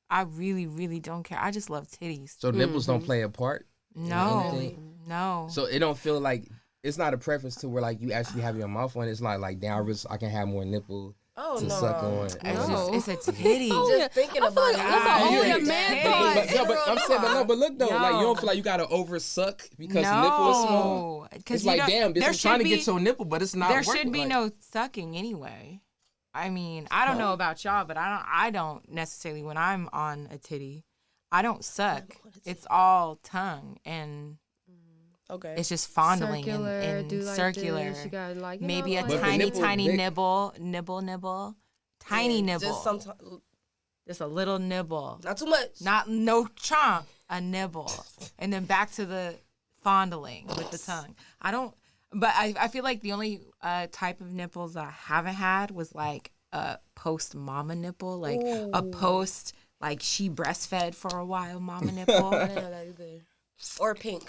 I really, really don't care. I just love titties. So nipples don't play a part. No, anything? no. So it don't feel like it's not a preference to where like you actually have your mouth on it. It's not like damn, I can have more nipple Oh to no. suck on. It's No. just it's a titty. Just thinking about it. that's only a man thought. But look though, like you Yo. don't feel like you gotta over suck because the nipple is small. It's like damn, bitch, I'm trying to get your nipple, but it's not. There working. should be like, no sucking anyway. I mean, I don't know about y'all, but I don't necessarily when I'm on a titty, I don't suck. It's all tongue and Okay. it's just fondling Circular, and do like circular. this. You got like Maybe a But the tiny, nipple tiny big. nibble, tiny nibble, Just sometimes, just a little nibble, not too much. no chomp, a nibble, and then back to the fondling with the tongue. But I feel like the only type of nipples that I haven't had was like a post mama nipple, like a post like she breastfed for a while mama nipple. I didn't have that either. Or pink.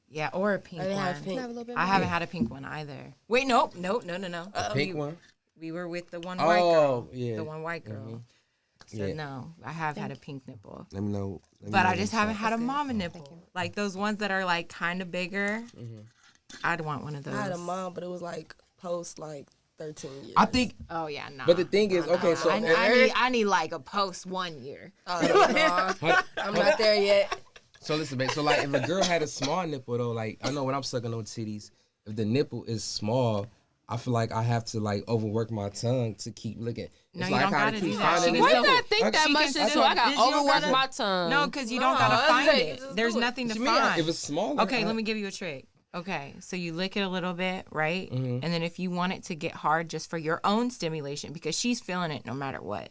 Yeah, or a pink I didn't one. have pink. I haven't had a pink one either. Wait, no. a pink one. We were with the one white girl. yeah. The one white girl. So Yeah. no, I have had a pink nipple. Let me know. But I just haven't had a mama nipple. Like those ones that are like kind of bigger. I'd want one of those. I had a mom, but it was like post like 13 years. I think, Oh yeah, no. but the thing is, okay, so I need like a post 1 year. Oh, no, I'm not there yet. So listen, babe. So like, if a girl had a small nipple though, like I know when I'm sucking on titties, if the nipple is small, I feel like I have to like overwork my tongue to keep licking. No, It's you like don't I gotta keep do that. finding She the can Why nipple. not think that She much can into? I got you don't overworked gotta- my tongue. No, because you don't No, gotta that's find like, it. just There's do it. nothing to What you mean? find. If it's smaller, Okay, let me give you a trick. Okay, so you lick it a little bit, right? And then if you want it to get hard just for your own stimulation, because she's feeling it no matter what.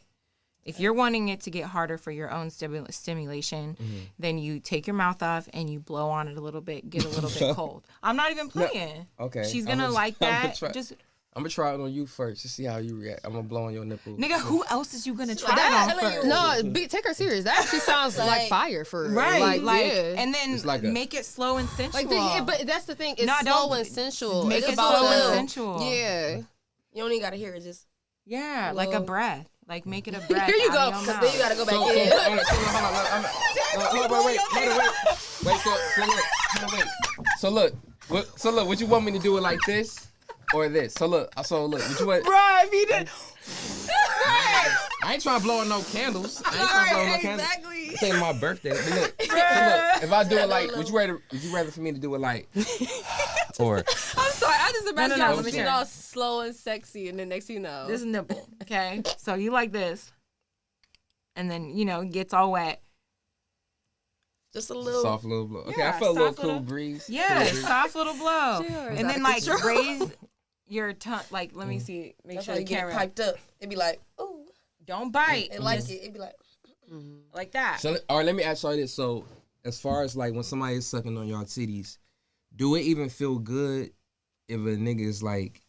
If you're wanting it to get harder for your own stimulation, then you take your mouth off and you blow on it a little bit, get a little bit cold. I'm not even playing. Okay, She's I'm gonna gonna- like I'm gonna that. try. Just I'm gonna try it on you first to see how you react. I'm gonna blow on your nipple. nigga, who else is you gonna try That- it on I mean, first? No, take her serious. That actually sounds like Like- fire for her. Right, like, yeah. and then It's like a- make it slow and sensual. Like, but that's the thing. It's No, slow don't- and sensual. make It's it about slow and the- sensual. Yeah. You don't even gotta hear it. Just Yeah, like a Hello. breath. Like make it a breath. Here you out go, of your 'cause then you mouth. gotta go back So, in. hold on, wait. So look, would you want me to do it like this or this? So look, would you want? Bruh, if he did. I ain't trying to blow on no candles. I ain't trying to blow on no candles. Exactly. This ain't my birthday. But look, if I do it like, would you rather for me to do it like, or I'm sorry. I just imagine no, y'all let me being hear. all slow and sexy, and then next thing you know, This is nipple. Okay. So you like this. And then, it gets all wet. just a little. soft little blow? Okay, Yeah, I felt a little soft cool little- breeze. Yeah, Cool breeze. soft little blow. Sure. And then like raise your tongue. Like, let me see. Make That's sure how the you get it camera. piped up. It'd be like, ooh, Don't bite. it like Just it. It'd be like, like that. So, all right, let me ask y'all this. So, as far as like when somebody is sucking on y'all titties, do it even feel good if a nigga is like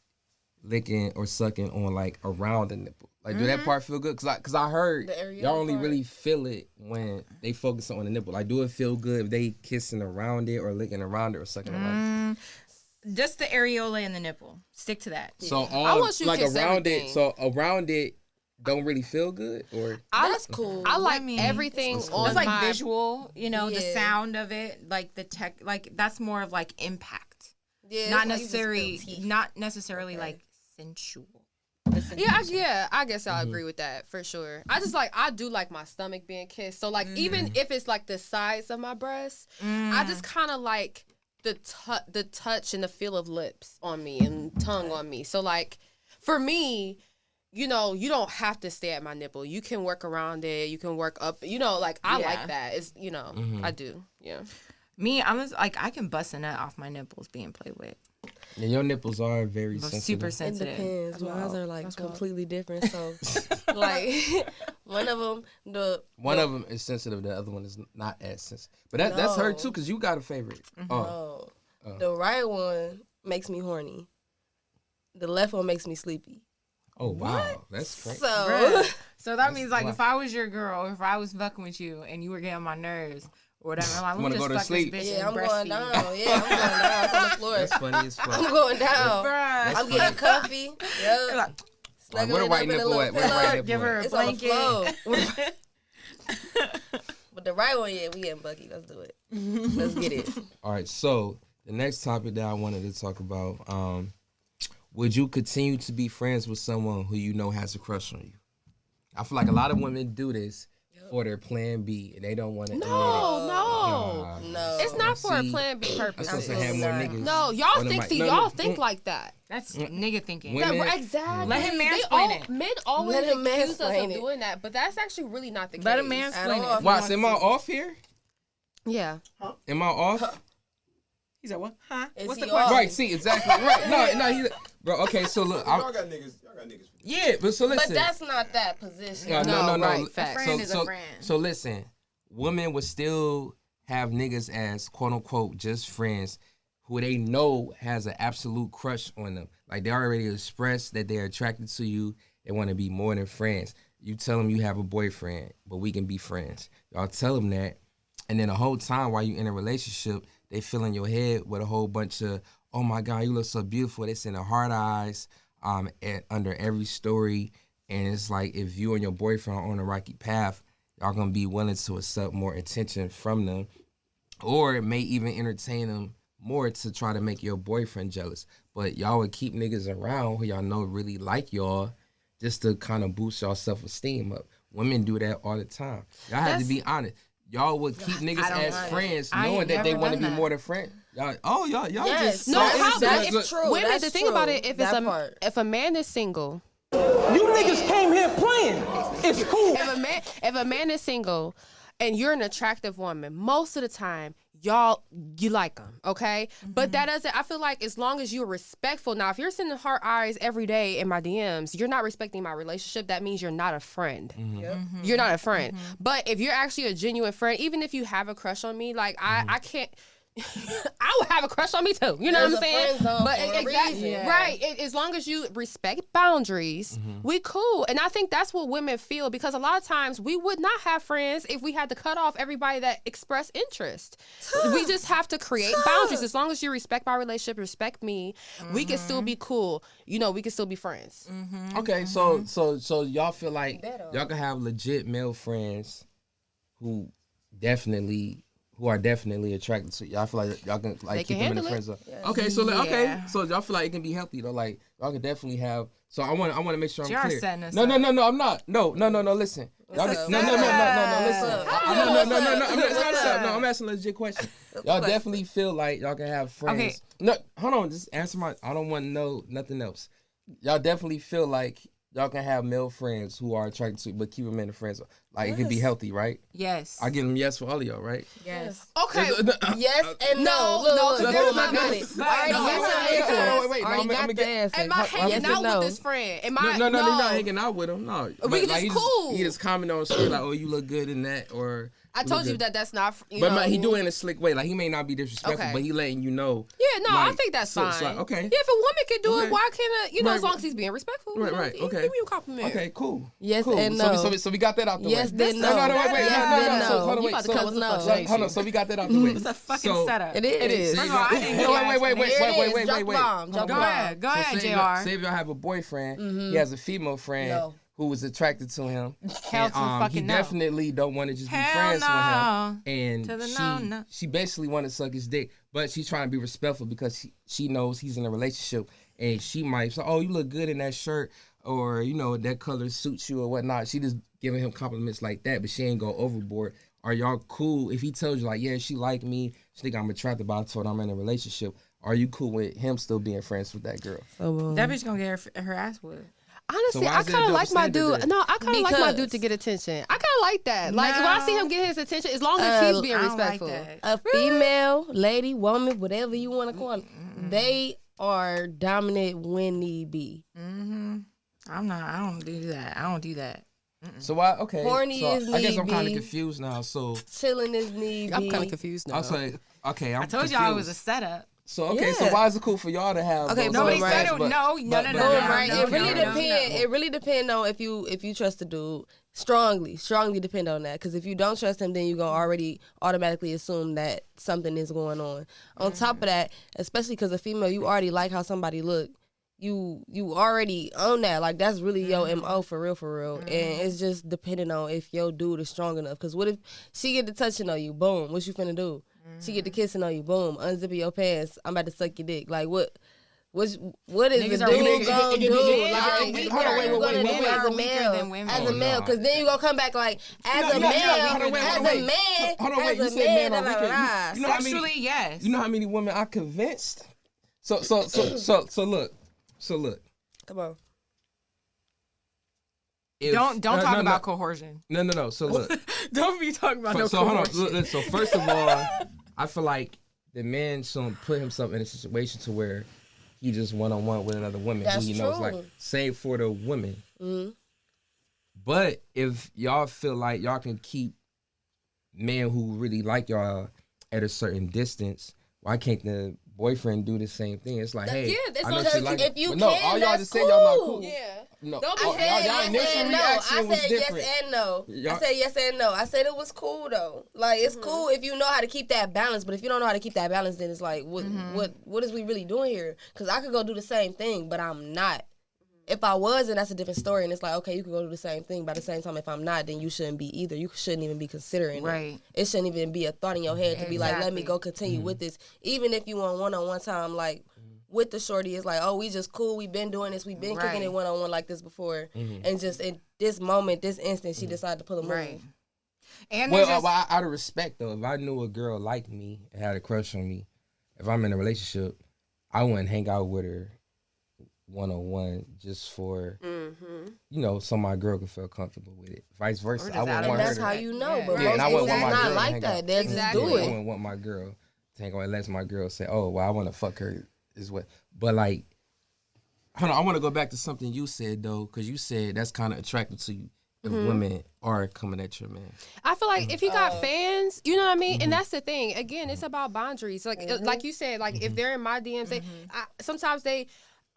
licking or sucking on like around the nipple? Like, do that part feel good? Cause I heard The areola y'all only part? really feel it when they focus on the nipple. Like, do it feel good if they kissing around it or licking around it or sucking around it? Just the areola and the nipple. Stick to that. So I all want you to like kiss around everything. it. So around it don't really feel good, or that's cool. I like mean, everything on It's like my visual, the Yeah. sound of it, like the tech, like that's more of like impact. yeah, Not it's like you just feel necessarily, teeth. not necessarily like sensual. Yeah, I guess I'll agree with that for sure. I do like my stomach being kissed. So like even if it's like the sides of my breast, I just kind of like the touch and the feel of lips on me and tongue on me. So like for me, you don't have to stay at my nipple. You can work around it. You can work up. Like I Yeah. like that. It's I do. Yeah. Me, I'm just like I can bust a nut off my nipples being played with. yeah, your nipples are very sensitive. Super It sensitive. depends. Mine are like completely different. So, like, one of them, One of them is sensitive, the other one is not as sensitive. But that's her No. too, because you got a favorite. Oh, the right one makes me horny. The left one makes me sleepy. oh wow, that's crazy. So, Bruh. So that means like wow. if I was your girl, or if I was fucking with you and you were getting on my nerves or whatever, I'm like, let Wanna me go just to fuck sleep? this bitch yeah, and I'm going breastfeed. down. Yeah, I'm going down. It's on the floor. That's funny as I'm fuck. going down. Bruh. I'm getting comfy. Yeah. Like, Where the Snuggling right up in a nipple little at? Where the pillow. right nipple Give her at? a It's on the blanket. floor. But the right one, yeah, we getting Bucky. Let's do it. Let's get it. All right, so the next topic that I wanted to talk about, would you continue to be friends with someone who you know has a crush on you? I feel like a lot of women do this for their plan B, and they don't want to admit it. No. No. It's not for a See, plan B I'm purpose. supposed to have more Absolutely niggas. No, y'all on the think. mic. See, No, y'all no, think like that. That's nigga thinking. Women- Yeah, exactly. Let him They mansplain it. Men always Let him accuse us mansplain of it. doing that, but that's actually really not the case. Let him At mansplain all. it. Watch, am I off here? Yeah. Am I off? He said what? Huh? Is What's he the question? off? Right, see, exactly. Right. No, he's, bro, okay, so look. Y'all got niggas. Y'all got niggas. Yeah, but so listen. But that's not that position. No. right, facts. friend is a friend. So listen, women would still have niggas as quote unquote just friends who they know has an absolute crush on them. Like they already expressed that they're attracted to you and want to be more than friends. You tell them you have a boyfriend, but we can be friends. Y'all tell them that. And then the whole time while you in a relationship, they fill in your head with a whole bunch of, oh my God, you look so beautiful. They send the hard eyes under every story. And it's like if you and your boyfriend are on a rocky path, y'all gonna be willing to accept more attention from them. Or it may even entertain them more to try to make your boyfriend jealous. But y'all would keep niggas around who y'all know really like y'all just to kind of boost y'all self-esteem up. Women do that all the time. Y'all have to be honest. Y'all would keep niggas as friends I ain't knowing that they never want to done be that. more than friends. Y'all Yes. just... No, That's- how that's if true. women? That's The thing true. about it, if That part. if a man is single, You niggas came here playing. It's cool. if a man is single, and you're an attractive woman, most of the time you like them, okay? But that doesn't. I feel like as long as you're respectful. Now, if you're sending hard eyes every day in my DMs, you're not respecting my relationship. That means you're not a friend. You're not a friend. But if you're actually a genuine friend, even if you have a crush on me, like I can't. I would have a crush on me too. You know There's what I'm a saying? friend zone But for a exactly reason. right. As long as you respect boundaries, we cool. And I think that's what women feel because a lot of times we would not have friends if we had to cut off everybody that expressed interest. We just have to create boundaries. As long as you respect my relationship, respect me, we can still be cool. You know, we can still be friends. Okay, so y'all feel like y'all can have legit male friends who are definitely attracted to y'all. Feel like y'all can like They keep can them in the handle friend zone. Okay, so okay, Yeah. so y'all feel like it can be healthy though. Like y'all can definitely have. So I want to make sure I'm JR clear. setting us No, up. I'm not. No. Listen. Y'all What's can, no. up? Listen. What's No. up? I'm not a setup. No, I'm asking a legit question. Y'all definitely feel like y'all can have friends. Okay. No, hold on. Just answer my. I don't want to know nothing else. Y'all definitely feel like y'all can have male friends who are attracted to, but keep them in the friends. Like it can be healthy, right? Yes. I give them yes for all of y'all, right? Yes. Okay. Yes and no. No, Look, because look, there's look, my- look, look. but- Already no, got wait, the wait, answer. wait. No, Already I'm got gonna the get- answer. Am I hanging Yes and out no. with this friend? Am I? No, you're not hanging out with him. No, We But, just he cool. He just comment on the story like, "Oh, you look good in that," or I told you that's not. You But know, he do it in a slick way. Like he may not be disrespectful, Okay. but he letting you know. Yeah, no, I like, think that's so fine. it's like, okay. Yeah, if a woman can do Okay. it, why can't you know? Right, as long right. as he's being respectful. Right, you know, right, give okay. me a compliment. Okay, cool. Yes cool. and So no. we, so we got that out the Yes, way. then no. No, wait. Yes, No. then So, no. hold on, You wait. about to So, come with no. some hold on. So we got that out the way. It's a fucking So- setup. It is. It is. Say First of all, I didn't get wait. There it is. Wait. Drop the bomb. Drop the Go bomb. ahead. Go ahead, say JR. if y'all have a boyfriend, he has a female friend No. who was attracted to him. Hell to the and, fucking he no. definitely don't want to just be Hell friends no. with him. And To the she, no. she basically want to suck his dick, but she's trying to be respectful because she knows he's in a relationship, and she might say, "Oh, you look good in that shirt," or you know that color suits you or whatnot. She just giving him compliments like that, but she ain't go overboard. Are y'all cool if he tells you like, yeah, she like me, she think I'm attracted, but I told her I'm in a relationship? Are you cool with him still being friends with that girl? That bitch gonna get her ass whipped. Honestly, So why I is there a kind of double like my standard dude. then? No, I kind of like my dude Because- to get attention. I kind of like that. Like when I see him get his attention, as long as he's being I don't like respectful. that. A female, lady, woman, whatever you want to call it, they are dominant when need be. I'm not. I don't do that. I don't do that. So why? Okay, Horny so is I guess need I'm kind of be. confused now. So Chilling is need I'm be. kind of confused now. I was like, okay, I'm I told confused. y'all it was a setup. So okay, so Yeah. why is it cool for y'all to have? Okay, those Nobody other boom, said friends, it. but- No, but- no, but- no, Boom, no, right? no, It really no, no, depend. no. It really depend on if you trust the dude. Strongly depend on that. Because if you don't trust him, then you're gonna already automatically assume that something is going on. On top of that, especially because a female, you already like how somebody look. you already own that. Like, that's really your MO for real. And it's just depending on if your dude is strong enough. Because what if she get to touching on you? Boom. What you finna do? She get to kissing on you? Boom. Unzipping your pants. I'm about to suck your dick. Like, what is Niggas the are dude weaker. gonna do? Men Like, are you weaker. gonna Men do as are a weaker male, than women. as a Oh, male, nah. because then you gonna come back like as a no, male, hold on, wait, as wait. a man, Hold on, wait. as You a said man. men are da, da, weaker. da, You know how many? Sexually, yes. You know how many women I convinced? So look. Come on. If, Don't talk no, about coercion. No. So look. Don't be talking about no So hold on. coercion. Look, so first of all, I feel like the man shouldn't put himself in a situation to where he just one-on-one with another woman That's who he knows, true. like, save for the women. Mhm. But if y'all feel like y'all can keep men who really like y'all at a certain distance, why can't the boyfriend do the same thing? It's like, hey, yeah, that's I know because she like if it. you But no, can, all y'all that's just said y'all not cool. cool. Yeah. No, Don't be oh, saying y'all yes initial and no. reaction I was said different. yes and no. Y'all- I said yes and no. I said it was cool though. Like, it's cool if you know how to keep that balance. But if you don't know how to keep that balance, then it's like, what is we really doing here? Because I could go do the same thing, but I'm not. If I was, then that's a different story. And it's like, okay, you could go do the same thing. But at the same time, if I'm not, then you shouldn't be either. You shouldn't even be considering Right. it. It shouldn't even be a thought in your head to be like, let me Exactly. go continue with this. Even if you want one-on-one time, like, with the shorty, it's like, oh, we just cool. We been doing this. We been cooking Right. it one-on-one like this before. And just in this moment, this instant, she decided to pull a move. Right. And Well, there's just, out of respect, though, if I knew a girl liked me and had a crush on me, if I'm in a relationship, I wouldn't hang out with her one-on-one just for, you know, so my girl can feel comfortable with it. Vice versa. Or just I wouldn't out of want And her that's to. how you know. Yeah. But Yeah, and I most wouldn't people want my not girl to like hang that. out. They'll Exactly. just do I it. wouldn't want my girl to hang out unless my girl say, oh, well, I want to fuck her as well. But, like, hold on, I want to go back to something you said, though, because you said that's kind of attractive to you if women are coming at your man. I feel like if he got fans, you know what I mean? Mm-hmm. And that's the thing. Again, it's about boundaries. Like you said, like if they're in my DMs, sometimes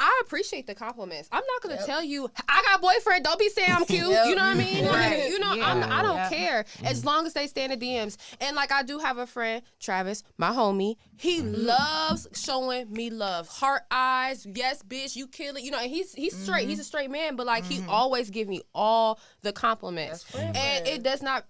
I appreciate the compliments. I'm not gonna tell you I got a boyfriend. Don't be saying I'm cute. You know what I mean? Right. Like, you know, Yeah. I don't Yeah. care as long as they stay in the DMs. And like I do have a friend, Travis, my homie. He loves showing me love, heart eyes. Yes, bitch, you kill it. You know, and he's straight. He's a straight man, but like he always give me all the compliments, and it does not.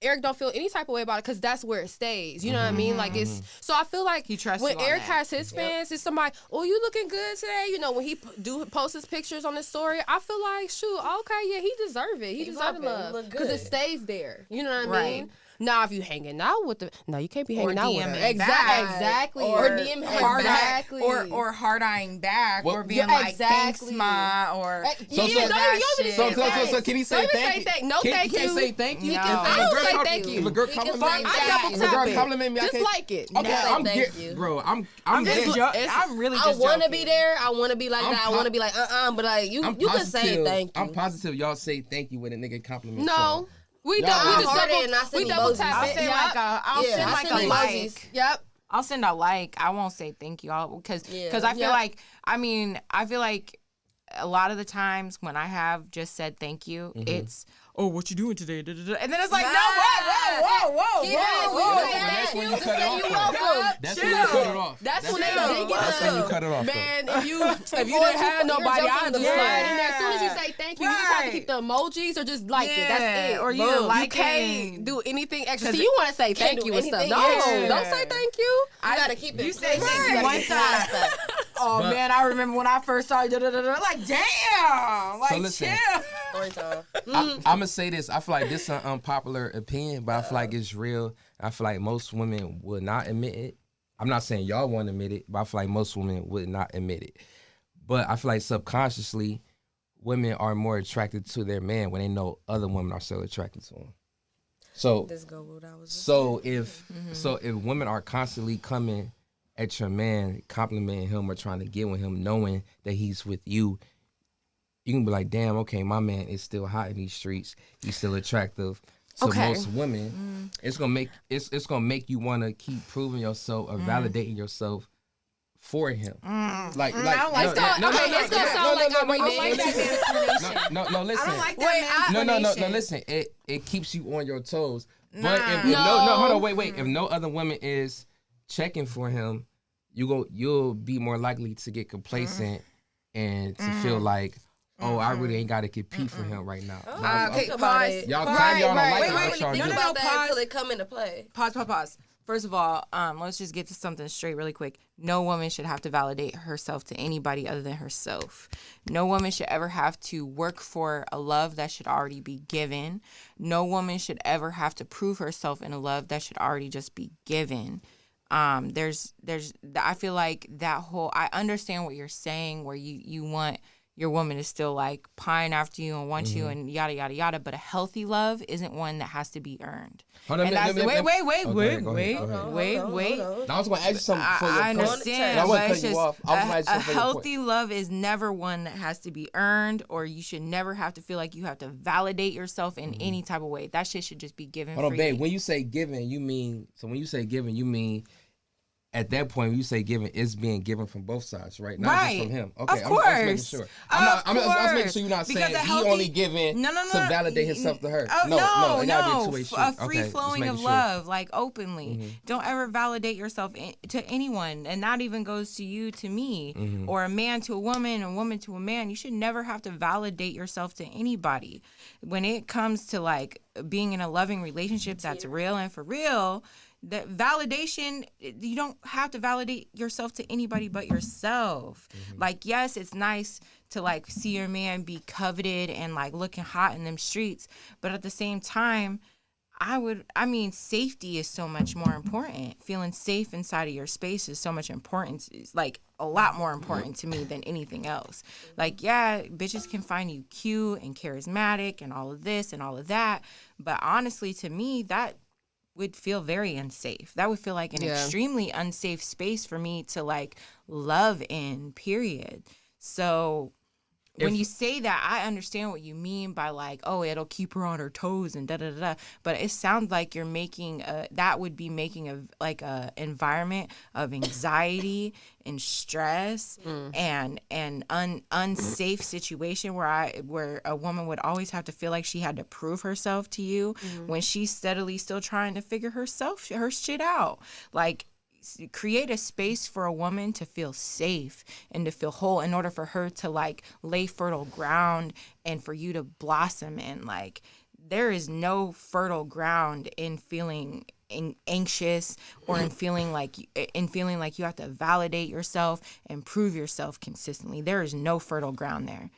Eric don't feel any type of way about it because that's where it stays. You know what I mean? Like it's so I feel like He trusts when you on Eric that. has his fans, it's somebody, oh, you looking good today. You know, when he posts his pictures on his story, I feel like, shoot, okay, yeah, he deserve it. He deserve poppin', love look because it good. stays there. You know what I Right. mean? Now, if you hanging out with you can't be hanging out with her. DMing back. Exactly. Or DM her exactly. or hard eyeing back, Well, or being yeah, like, thanks, exactly. ma, or So- yeah, so- don't even shit. So, say so, thanks. so can he say Don't even thank say you? thank- no, thank He can't you. say thank you? No. If I a don't girl say com- thank you. If a girl He can compliment say me, thank I you. double if a girl tap it. compliment me, I Just can't. like it. Okay, Say I'm thank get, you. bro. I'm just dead. I'm really I just want to joking. be there. I want to be like I'm that. I po- want to be like, but like, you I'm can say positive- thank you. I'm positive y'all say thank you when a nigga compliment No. y'all. We Y'all don't. really- We just Heart it double. and I We send double emojis. tap I'll it. send Yep. like I'll Yeah, send I like send a emojis. like. Yep. I'll send a like. I won't say thank you. Because I feel Yep. like I feel like a lot of the times when I have just said thank you, it's what you doing today? Da, da, da. And then it's like, no, whoa. Keep it moving. That's when you cut it off. welcome. That's when you cut it off. That's when they chill. get That's when you cut it off. though. Man, if you didn't have nobody, I'd just Yeah. slide in there. As soon as you say thank you, you just have to Right. keep the emojis or just like it. That's Yeah, it. or you Boom. like you it. can't do anything extra. 'Cause See, you want to say thank do you and stuff. anything No, extra. don't say thank you. You gotta keep it. You said clean. thank you gotta one get small time. stuff. Oh But- man, I remember when I first saw you. Da, da, da, da, like, damn. Like, So listen. chill. Story time. I'm gonna say this. I feel like this is an unpopular opinion, but I feel like it's real. I feel like most women would not admit it. I'm not saying y'all won't admit it, but I feel like most women would not admit it. But I feel like subconsciously, women are more attracted to their man when they know other women are still attracted to them. So, Let's go with what I was. so if women are constantly coming at your man, complimenting him or trying to get with him, knowing that he's with you, you can be like, damn, okay, my man is still hot in these streets. He's still attractive to Okay. most women. It's gonna make you want to keep proving yourself or validating yourself for him. Like, It's gonna sound like I'm reneging. no, listen. I don't like that Wait, man's No, explanation. listen. It keeps you on your toes. But Nah. if no, hold on, wait. If no other woman is checking for him, you'll be more likely to get complacent and to feel like, oh, I really ain't got to compete for him right now. Think about it. Y'all Right, claim y'all don't right, like wait, it. wait, What wait, y'all Think do? no, about that pause. until it come into play. Pause. First of all, let's just get to something straight really quick. No woman should have to validate herself to anybody other than herself. No woman should ever have to work for a love that should already be given. No woman should ever have to prove herself in a love that should already just be given. There's I feel like that whole, I understand what you're saying, where you want your woman to still like pine after you and want you and yada yada yada, but a healthy love isn't one that has to be earned. Hold on, And let that's me- wait. Oh, go ahead, go ahead. Wait. Now, I was going to ask you something for your I point. understand, I but wasn't it's cutting you just off. I was gonna ask you a something for your healthy point. love is never one that has to be earned, or you should never have to feel like you have to validate yourself in any type of way. That shit should just be given Hold on, freely. babe. When you say giving, you mean at that point when you say giving, it's being given from both sides, right? Not just from him. Okay, Of I'm course. just making sure. I'm just making sure you're not Because saying a he healthy- only giving No, to validate himself to her. Oh, no, it gotta be a two-way street. A free Okay, just flowing making of sure. Mm-hmm. love, like openly. Don't ever validate yourself to anyone, and that even goes to you, to me, Mm-hmm. or a man to a woman to a man. You should never have to validate yourself to anybody. When it comes to like being in a loving relationship that's real and for real, that validation, you don't have to validate yourself to anybody but yourself. Like, yes, it's nice to like see your man be coveted and like looking hot in them streets, but at the same time, safety is so much more important. Feeling safe inside of your space is so much important. It's like a lot more important to me than anything else. Like, yeah, bitches can find you cute and charismatic and all of this and all of that, but honestly, to me, that would feel very unsafe. That would feel like an extremely unsafe space for me to like love in, period. So when you say that, I understand what you mean by like, oh, it'll keep her on her toes and da da da. But it sounds like you're making that would be making a environment of anxiety and stress and unsafe situation where a woman would always have to feel like she had to prove herself to you when she's steadily still trying to figure her shit out. Like, create a space for a woman to feel safe and to feel whole in order for her to like lay fertile ground and for you to blossom in. Like, there is no fertile ground in feeling anxious or in feeling like you have to validate yourself and prove yourself consistently. There is no fertile ground there.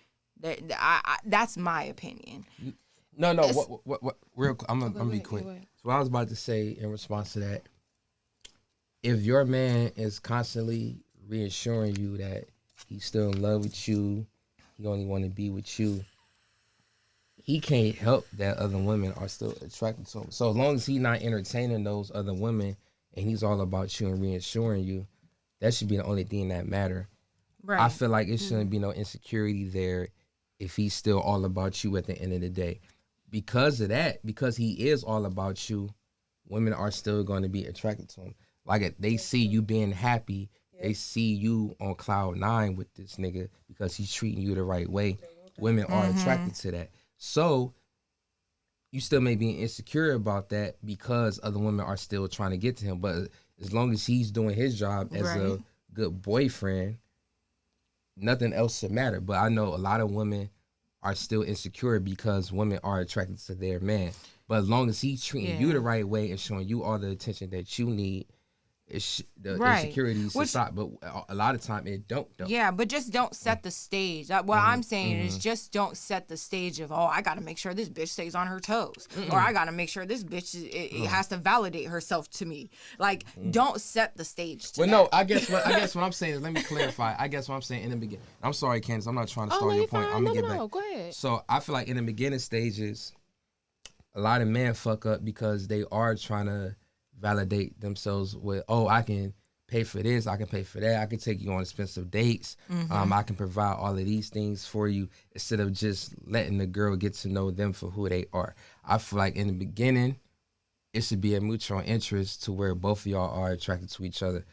That's my opinion. No. What? Real. I'm gonna be quick. So what I was about to say in response to that, if your man is constantly reassuring you that he's still in love with you, he only want to be with you, he can't help that other women are still attracted to him. So as long as he's not entertaining those other women and he's all about you and reassuring you, that should be the only thing that matter. Right. I feel like it shouldn't be no insecurity there if he's still all about you at the end of the day. Because of that, because he is all about you, women are still going to be attracted to him. Like, they see you being happy, they see you on cloud 9 with this nigga because he's treating you the right way. Women are attracted to that. So you still may be insecure about that because other women are still trying to get to him. But as long as he's doing his job as a good boyfriend, nothing else should matter. But I know a lot of women are still insecure because women are attracted to their man. But as long as he's treating you the right way and showing you all the attention that you need, the insecurities to stop. But a lot of time it don't though. Yeah, but just don't set the stage. What I'm saying is just don't set the stage of, oh, I got to make sure this bitch stays on her toes. Or I got to make sure this bitch it has to validate herself to me. Like, don't set the stage to Well, that. no, I guess what I'm saying is, let me clarify. I guess what I'm saying in the beginning. I'm sorry, Candace, I'm not trying to start your point. I'm gonna get back. Go ahead. So I feel like in the beginning stages, a lot of men fuck up because they are trying to validate themselves with, oh, I can pay for this, I can pay for that, I can take you on expensive dates, I can provide all of these things for you, instead of just letting the girl get to know them for who they are. I feel like in the beginning, it should be a mutual interest to where both of y'all are attracted to each other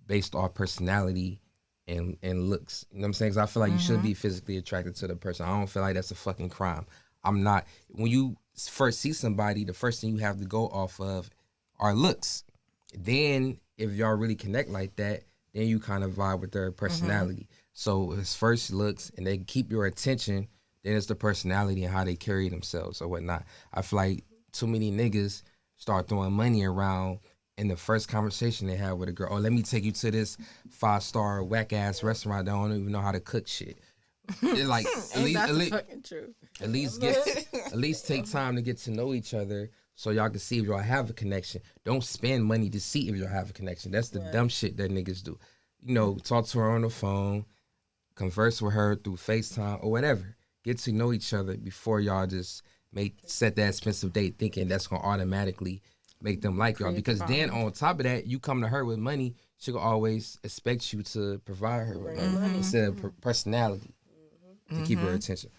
based off personality and looks. You know what I'm saying? Because I feel like you should be physically attracted to the person. I don't feel like that's a fucking crime. I'm not. When you first see somebody, the first thing you have to go off of are looks. Then if y'all really connect like that, then you kind of vibe with their personality. So it's first looks, and they keep your attention. Then it's the personality and how they carry themselves or whatnot. I feel like too many niggas start throwing money around in the first conversation they have with a girl. Oh, let me take you to this 5-star whack ass restaurant that don't even know how to cook shit. It's like fucking true. at least take time to get to know each other so y'all can see if y'all have a connection. Don't spend money to see if y'all have a connection. That's the dumb shit that niggas do. You know, talk to her on the phone, converse with her through FaceTime or whatever. Get to know each other before y'all just set that expensive date thinking that's gonna automatically make them like y'all. Because then on top of that, you come to her with money, she will always expect you to provide her with money instead of personality to keep her attention.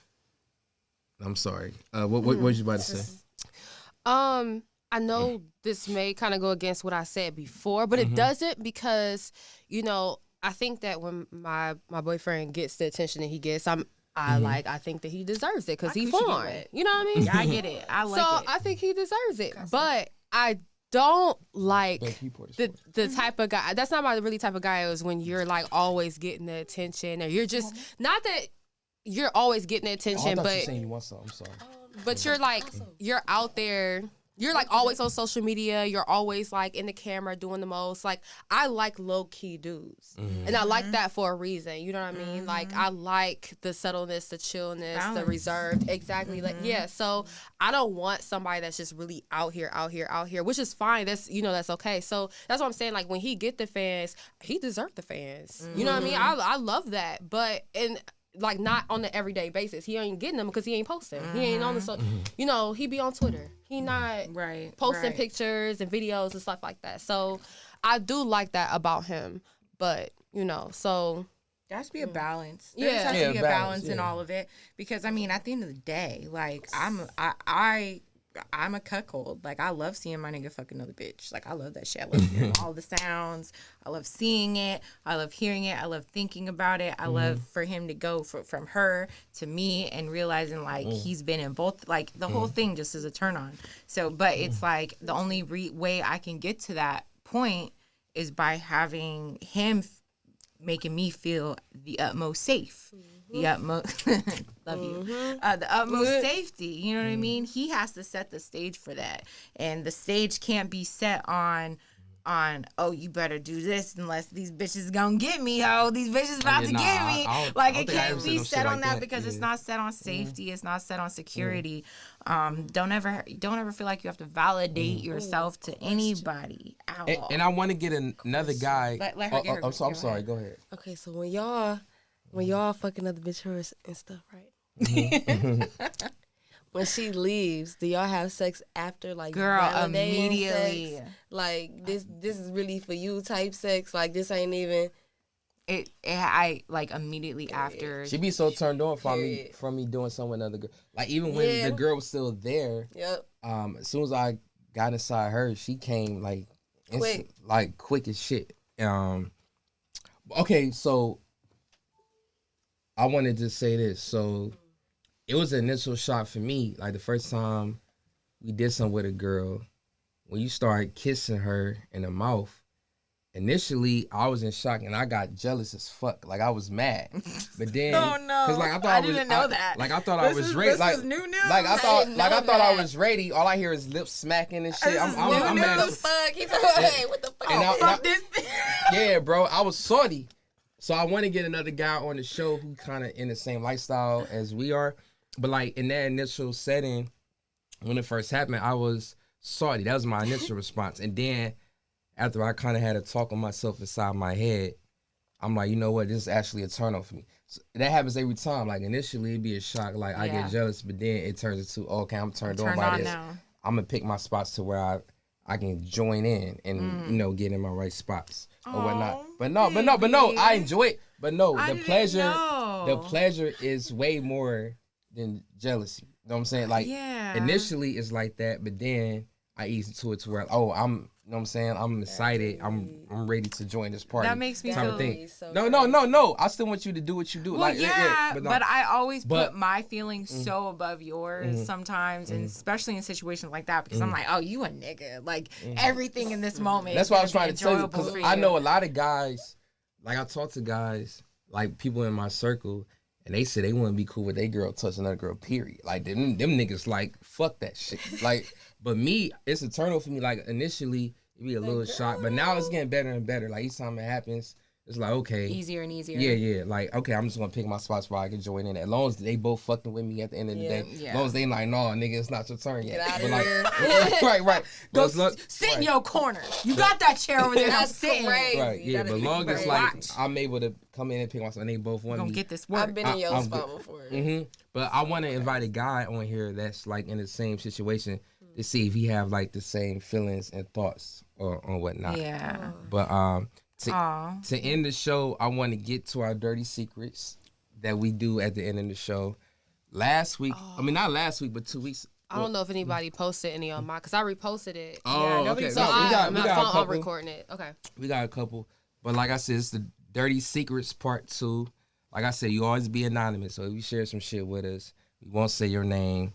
I'm sorry. What was you about to say? I know this may kind of go against what I said before, but it doesn't, because, you know, I think that when my boyfriend gets the attention that he gets, I think that he deserves it because he foreign. You know what I mean? Yeah, I get it. I like so it. I think he deserves it, but I don't like the type of guy. That's not my really type of guy. Is when you're like always getting the attention, or you're just not that you're always getting the attention, but saying you want something. I'm sorry. but you're like you're out there. You're like always on social media. You're always like in the camera doing the most. Like, I like low key dudes, and I like that for a reason. You know what I mean? Like, I like the subtleness, the chillness, the reserved. Exactly. Like, yeah. So I don't want somebody that's just really out here, which is fine. That's that's okay. So that's what I'm saying. Like, when he get the fans, he deserved the fans. You know what I mean? I love that, but like not on the everyday basis. He ain't getting them because he ain't posting. He ain't on the he be on Twitter. He not posting pictures and videos and stuff like that. So I do like that about him. But so there has to be a balance. There just has to be a balance in all of it. Because I mean, at the end of the day, like I'm a cuckold. Like, I love seeing my nigga fuck another bitch. Like, I love that shit. I love hearing all the sounds. I love seeing it. I love hearing it. I love thinking about it. I love for him to go from her to me and realizing, like, he's been in both. Like, the whole thing just is a turn on. So, but it's like the only way I can get to that point is by having him making me feel the utmost safe. The utmost love you. The utmost safety. You know what I mean? He has to set the stage for that, and the stage can't be set on. Oh, you better do this unless these bitches gonna get me. Oh, these bitches about to get me. Like, it can't be set on that because it's not set on safety. It's not set on security. Don't ever feel like you have to validate yourself to anybody. And I want to get another guy. Let her get her. I'm sorry. Go ahead. Okay, so when y'all fucking other bitch hers and stuff, right? When she leaves, do y'all have sex after, like, girl, validating immediately? Sex? Like, this is really for you type sex. Like, this ain't even. I like immediately after. She be so turned on from me doing something with another girl. Like, even when the girl was still there. Yep. As soon as I got inside her, she came like quick as shit. Okay, so I wanted to say this. So it was an initial shock for me. Like, the first time we did something with a girl, when you started kissing her in the mouth, initially I was in shock and I got jealous as fuck. Like, I was mad. But then, oh no, because like I didn't know that. Like, I thought I was ready. This like, is new news. Like, I thought I was ready. All I hear is lips smacking and shit. I'm mad. What the fuck? He's like, hey, what the fuck? Fuck this. Yeah, bro, I was salty. So I want to get another guy on the show who kind of in the same lifestyle as we are. But like, in that initial setting, when it first happened, I was salty. That was my initial response. And then after I kind of had a talk with myself inside my head, I'm like, you know what? This is actually a turn on for me. So that happens every time. Like, initially it'd be a shock. Like, I get jealous, but then it turns into, okay, I'm turned on by this. Now. I'm going to pick my spots to where I can join in and, get in my right spots or whatnot. But no, I enjoy it. But no, the pleasure is way more than jealousy. You know what I'm saying? Like, initially it's like that, but then I ease into it to where, I'm, you know what I'm saying? I'm excited. I'm ready to join this party. That makes me feel thing. So No. I still want you to do what you do. Well, like, but I always put my feelings so above yours sometimes, and especially in situations like that, because I'm like, oh, you a nigga. Like, everything in this moment. That's is what I was trying to tell you, enjoyable because for I you. know a lot of guys like I talk to guys, like people in my circle, and they say they wouldn't be cool with their girl touching another girl, period. Like, them niggas, like, fuck that shit. Like, but me, it's a turn off for me. Like, initially, it'd be a little shock, but now it's getting better and better. Like, each time it happens, it's like, okay. Easier and easier. Yeah. Like, okay, I'm just gonna pick my spots where I can join in. As long as they both fucking with me at the end of the day. Yeah. As long as they like, no, nigga, it's not your turn yet. Get out But of like, here. right. Go But look, sit in right. your corner. You got that chair over there. Now That's sitting. crazy. Right, yeah, That'd but be long as crazy. like Watch. I'm able to come in and pick myself, and they both want Gonna me. get this work. I've been in your I'm spot good. before. But I want to invite a guy on here that's like in the same situation to see if he have like the same feelings and thoughts or whatnot. Yeah. But Aw. to end the show, I want to get to our dirty secrets that we do at the end of the show. Last week, I mean not last week, but 2 weeks. I don't know if anybody posted any on mine because I reposted it. Oh, nobody okay. So No, we got my a phone, I'm couple. recording it. Okay. We got a couple. But like I said, it's the dirty secrets part 2. Like I said, you always be anonymous. So if you share some shit with us, we won't say your name.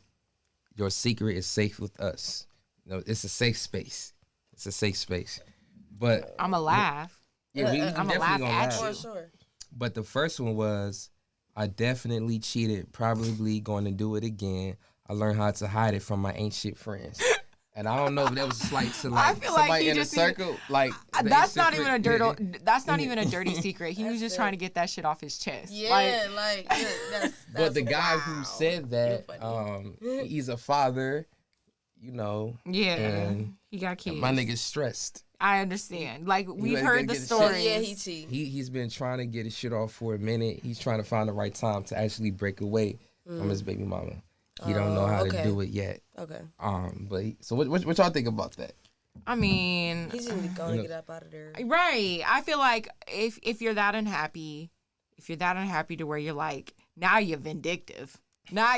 Your secret is safe with us. You know, it's a safe space. It's a safe space. But I'ma laugh. yeah, we I'ma definitely laugh gonna at laugh. you. For sure. But the first one was, I definitely cheated, probably going to do it again. I learned how to hide it from my ain't shit friends. And I don't know if that was slight to like I feel like somebody he in the just circle. Like the That's ain't not shit even a friend- dirty. That's not even a dirty secret. He was just trying to get that shit off his chest. Yeah, like that's But the guy wow. who said that, he's a father, you know. Yeah. And He got kids. my nigga's stressed. I understand. Like we've ain't heard gonna the get a stories. Yeah, he cheat. He's been trying to get his shit off for a minute. He's trying to find the right time to actually break away from his baby mama. He don't know how to okay. do it yet. Okay. But so what y'all think about that? I mean, He just need to go and get up out of there. right. I feel like if you're that unhappy, to where you're like, now you're vindictive. Now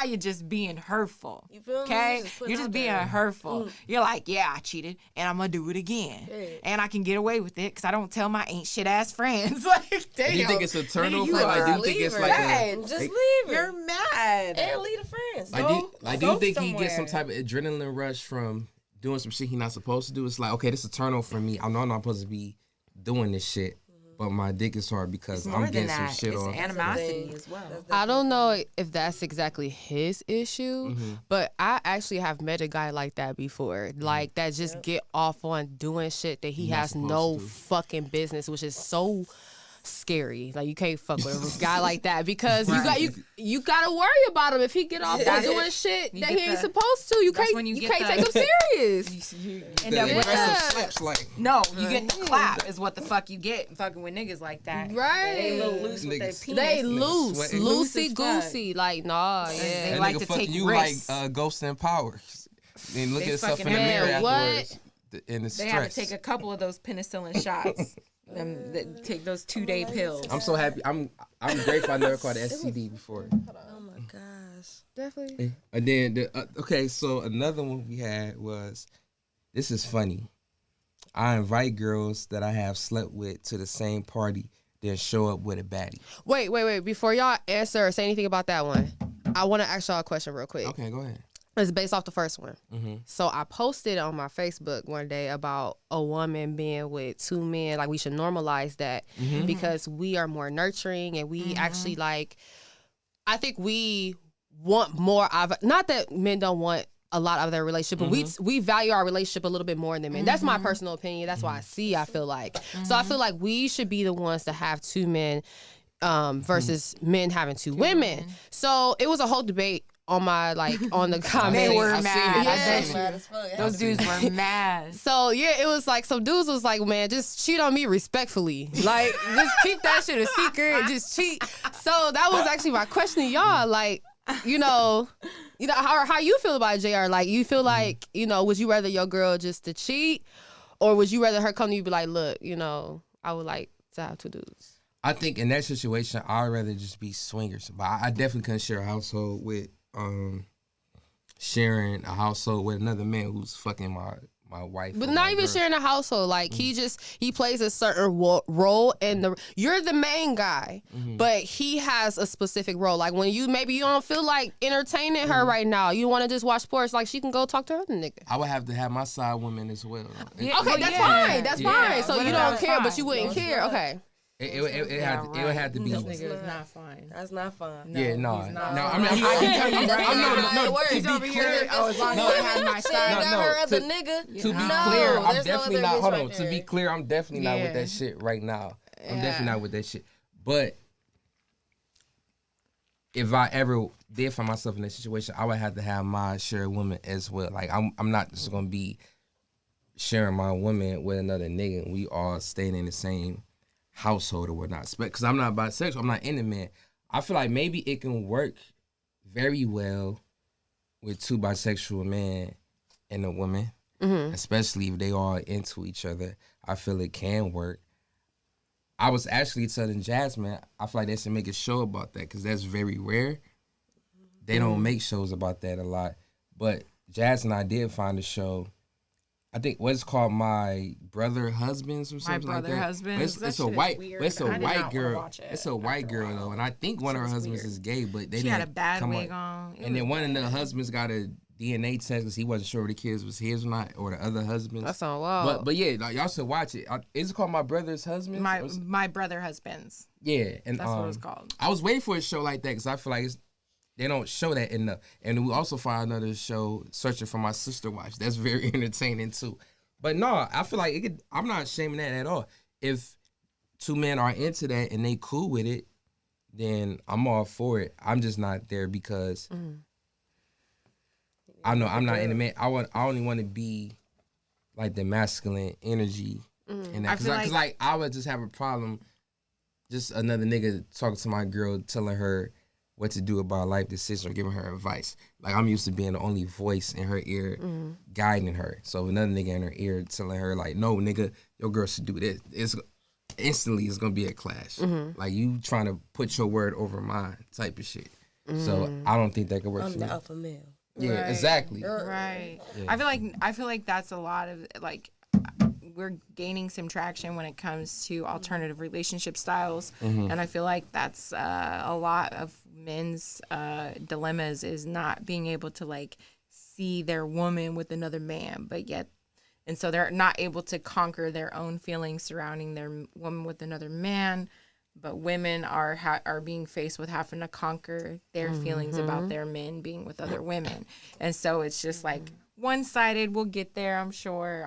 you're just being hurtful. You feel me? Okay? putting You're just out being there. hurtful. You're like, yeah, I cheated and I'm gonna do it again. Yeah. And I can get away with it because I don't tell my ain't shit ass friends. Like, damn. Do you think it's a turnover? you Like, do are you think it's Leave like her. a, Just like, leave her. You're mad. And leave the friends. like, do you go think he gets some somewhere. type of adrenaline rush from doing some shit he's not supposed to do? It's like, okay, this is a turnover for me. I know I'm not supposed to be doing this shit, but my dick is hard because It's I'm more getting than some that. shit It's off. animosity as well. I don't know if that's exactly his issue, but I actually have met a guy like that before. Like that just get off on doing shit that he Not has supposed no to. fucking business, which is so scary. Like you can't fuck with a guy like that because you gotta worry about him if he get off on doing shit You that get he ain't the- supposed to. You that's can't when you you get can't the- take him serious. You end The up with aggressive Yeah. slaps, like no, you get the clap is what the fuck you get fucking with niggas like that. Right. They a little loose with their Niggas- penis. They loose, sweating. loosey Loose as fuck. goosey. Like nah, yeah. They that like nigga to fucking take you risks. like Ghost in Power. And look They at yourself in the fucking mirror have- What? afterwards. And the They stress. have to take a couple of those penicillin shots. Take those 2-day pills. I'm so happy. I'm grateful I never caught an STD before. Oh my gosh. Definitely. And then okay, so another one we had was, this is funny. I invite girls that I have slept with to the same party, then show up with a baddie. Wait. Before y'all answer or say anything about that one, I want to ask y'all a question real quick. Okay, go ahead. It's based off the first one. So I posted on my Facebook one day about a woman being with two men. Like we should normalize that because we are more nurturing and we actually like. I think we want more of. Not that men don't want a lot of their relationship, but we value our relationship a little bit more than men. That's my personal opinion. That's why I feel like. So I feel like we should be the ones to have two men versus men having two women. So it was a whole debate on my on the comments. They were I've seen mad. it. I I've bet seen you. Mad as fuck. Those dudes were mad. So yeah, it was like some dudes was like, man, just cheat on me respectfully. Like, just keep that shit a secret. Just cheat. So that was actually my question to y'all. Like, how you feel about it, JR? Like, you feel like, would you rather your girl just to cheat, or would you rather her come to you and be like, look, I would like to have two dudes. I think in that situation, I'd rather just be swingers. But I definitely couldn't share a household with sharing a household with another man who's fucking my wife. But or not my even girl. sharing a household. Like he plays a certain role, and you're the main guy, but he has a specific role. Like when you don't feel like entertaining her right now, you want to just watch sports. Like she can go talk to her other nigga. I would have to have my side women as well. Yeah. Okay, Well, that's yeah. fine. That's Yeah. fine. So Well, you then don't that's care, but fine. you wouldn't care. Okay. It would have to be. This nigga is not fine. That's not fun. Yeah, no. he's No, not. I mean, I'm telling you, no. To He's over be here. clear, Oh, as long as I have my She ain't side. got no, her other to- nigga. to be No, clear, I'm there's no definitely other not. bitch Hold right on. To there. be clear, I'm definitely not with Yeah. that shit right now. I'm definitely not with that shit. But if I ever did find myself in that situation, I would have to have my share of women as well. Like I'm not just gonna be sharing my woman with another nigga and we all staying in the same household or whatnot. Because I'm not bisexual, I'm not into men. I feel like maybe it can work very well with two bisexual men and a woman, especially if they are into each other. I feel it can work. I was actually telling Jasmine, I feel like they should make a show about that because that's very rare. They don't make shows about that a lot. But Jasmine and I did find a show. I think what's called My Brother Husbands or something like that. Brother Husbands? But That it's a shit is white, weird. but it's a I did not white wanna girl. watch it It's a white girl though, and I think one of her husbands is gay, but they She didn't had a bad come wig on. It And then was one of the husbands got a DNA test because he wasn't sure if the kids was his or not, or the other husbands. That's on wild. But yeah, like, y'all should watch it. Is it called My Brother's Husbands? My brother husbands. Yeah, and That's what it's called. I was waiting for a show like that because I feel like they don't show that enough. And we also find another show, Searching for My Sister Wives. That's very entertaining too. But no, I feel like I'm not shaming that at all. If two men are into that and they cool with it, then I'm all for it. I'm just not there because I know I'm not in the man. I only want to be like the masculine energy in that. I feel Cause like I would just have a problem. Just another nigga talking to my girl, telling her what to do about life decisions or giving her advice. Like I'm used to being the only voice in her ear, guiding her. So another nigga in her ear telling her like, "No, nigga, your girl should do this." It's gonna be a clash. Like you trying to put your word over mine, type of shit. So I don't think that could work I'm for the me. alpha male. Yeah, Right. exactly. Right. Yeah. I feel like that's a lot of like we're gaining some traction when it comes to alternative relationship styles, and I feel like that's a lot of men's dilemmas is not being able to like see their woman with another man, but yet. And so they're not able to conquer their own feelings surrounding their woman with another man, but women are being faced with having to conquer their feelings about their men being with other women. And so it's just like one-sided. We'll get there, I'm sure.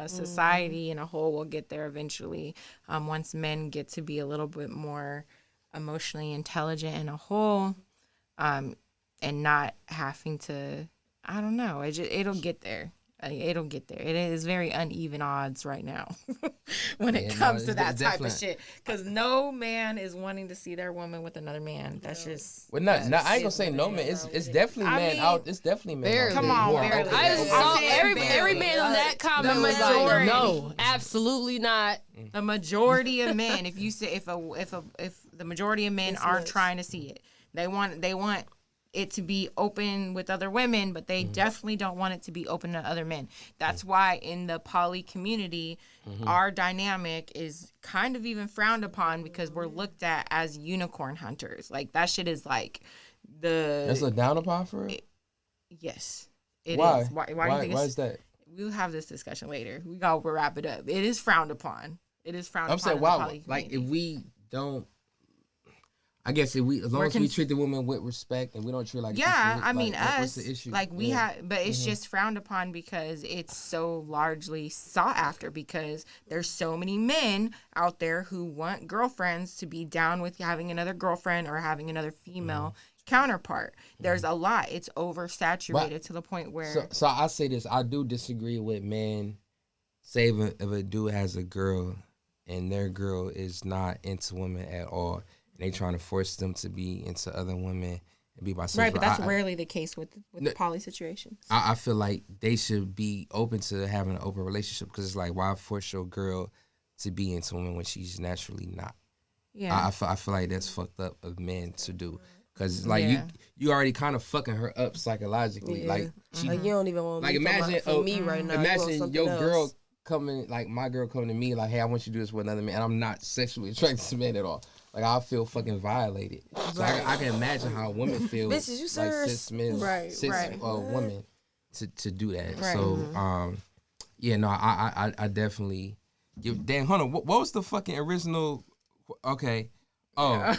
Society in a whole will get there eventually once men get to be a little bit more emotionally intelligent in a whole and not having to, I don't know, it'll get there. It'll get there. It is very uneven odds right now when it comes to that type of shit. Because no man is wanting to see their woman with another man. That's just. Well, I ain't gonna say no man. It's definitely I man mean, out. It's definitely man. barely. out Come there on, who are barely. open. I just I'm saw saying every barely. man on that comment was like, majority. no, absolutely not. The majority of men, if you say if the majority of men aren't trying to see it, they want it to be open with other women, but they definitely don't want it to be open to other men. That's why in the poly community, our dynamic is kind of even frowned upon because we're looked at as unicorn hunters. Like that shit is like That's a down upon for it. yes, it Why? is. Why do you think Why it's, is that? we'll have this discussion later. We gotta wrap it up. It is frowned upon. It is frowned I'm upon. saying in the why? poly Like if community. we don't. I guess if we, as long as we treat the woman with respect and we don't treat her like a piece of yeah, shit, I mean like, what's us, the issue? like we Yeah. have, but it's just frowned upon because it's so largely sought after because there's so many men out there who want girlfriends to be down with having another girlfriend or having another female counterpart. There's a lot. It's oversaturated to the point where So I say this. I do disagree with men. Say if a dude has a girl and their girl is not into women at all, and they trying to force them to be into other women and be bisexual. right, but that's I- rarely the case with the poly situations. I feel like they should be open to having an open relationship because it's like, why force your girl to be into women when she's naturally not? Yeah, I feel like that's fucked up of men to do. Cause like Yeah. you already kind of fucking her up psychologically. Yeah. Like she, Like you don't even want like me imagine for me right now. You want imagine something your else. girl coming, like my girl coming to me like, hey, I want you to do this with another man. And I'm not sexually attracted to men at all. Like I feel fucking violated. So I can imagine how women feel. Bitches, you like serious? cis men, Right, cis right. women to do that. Right. So yeah, no, I definitely. Dan, hold on. What was the fucking original Okay. Oh.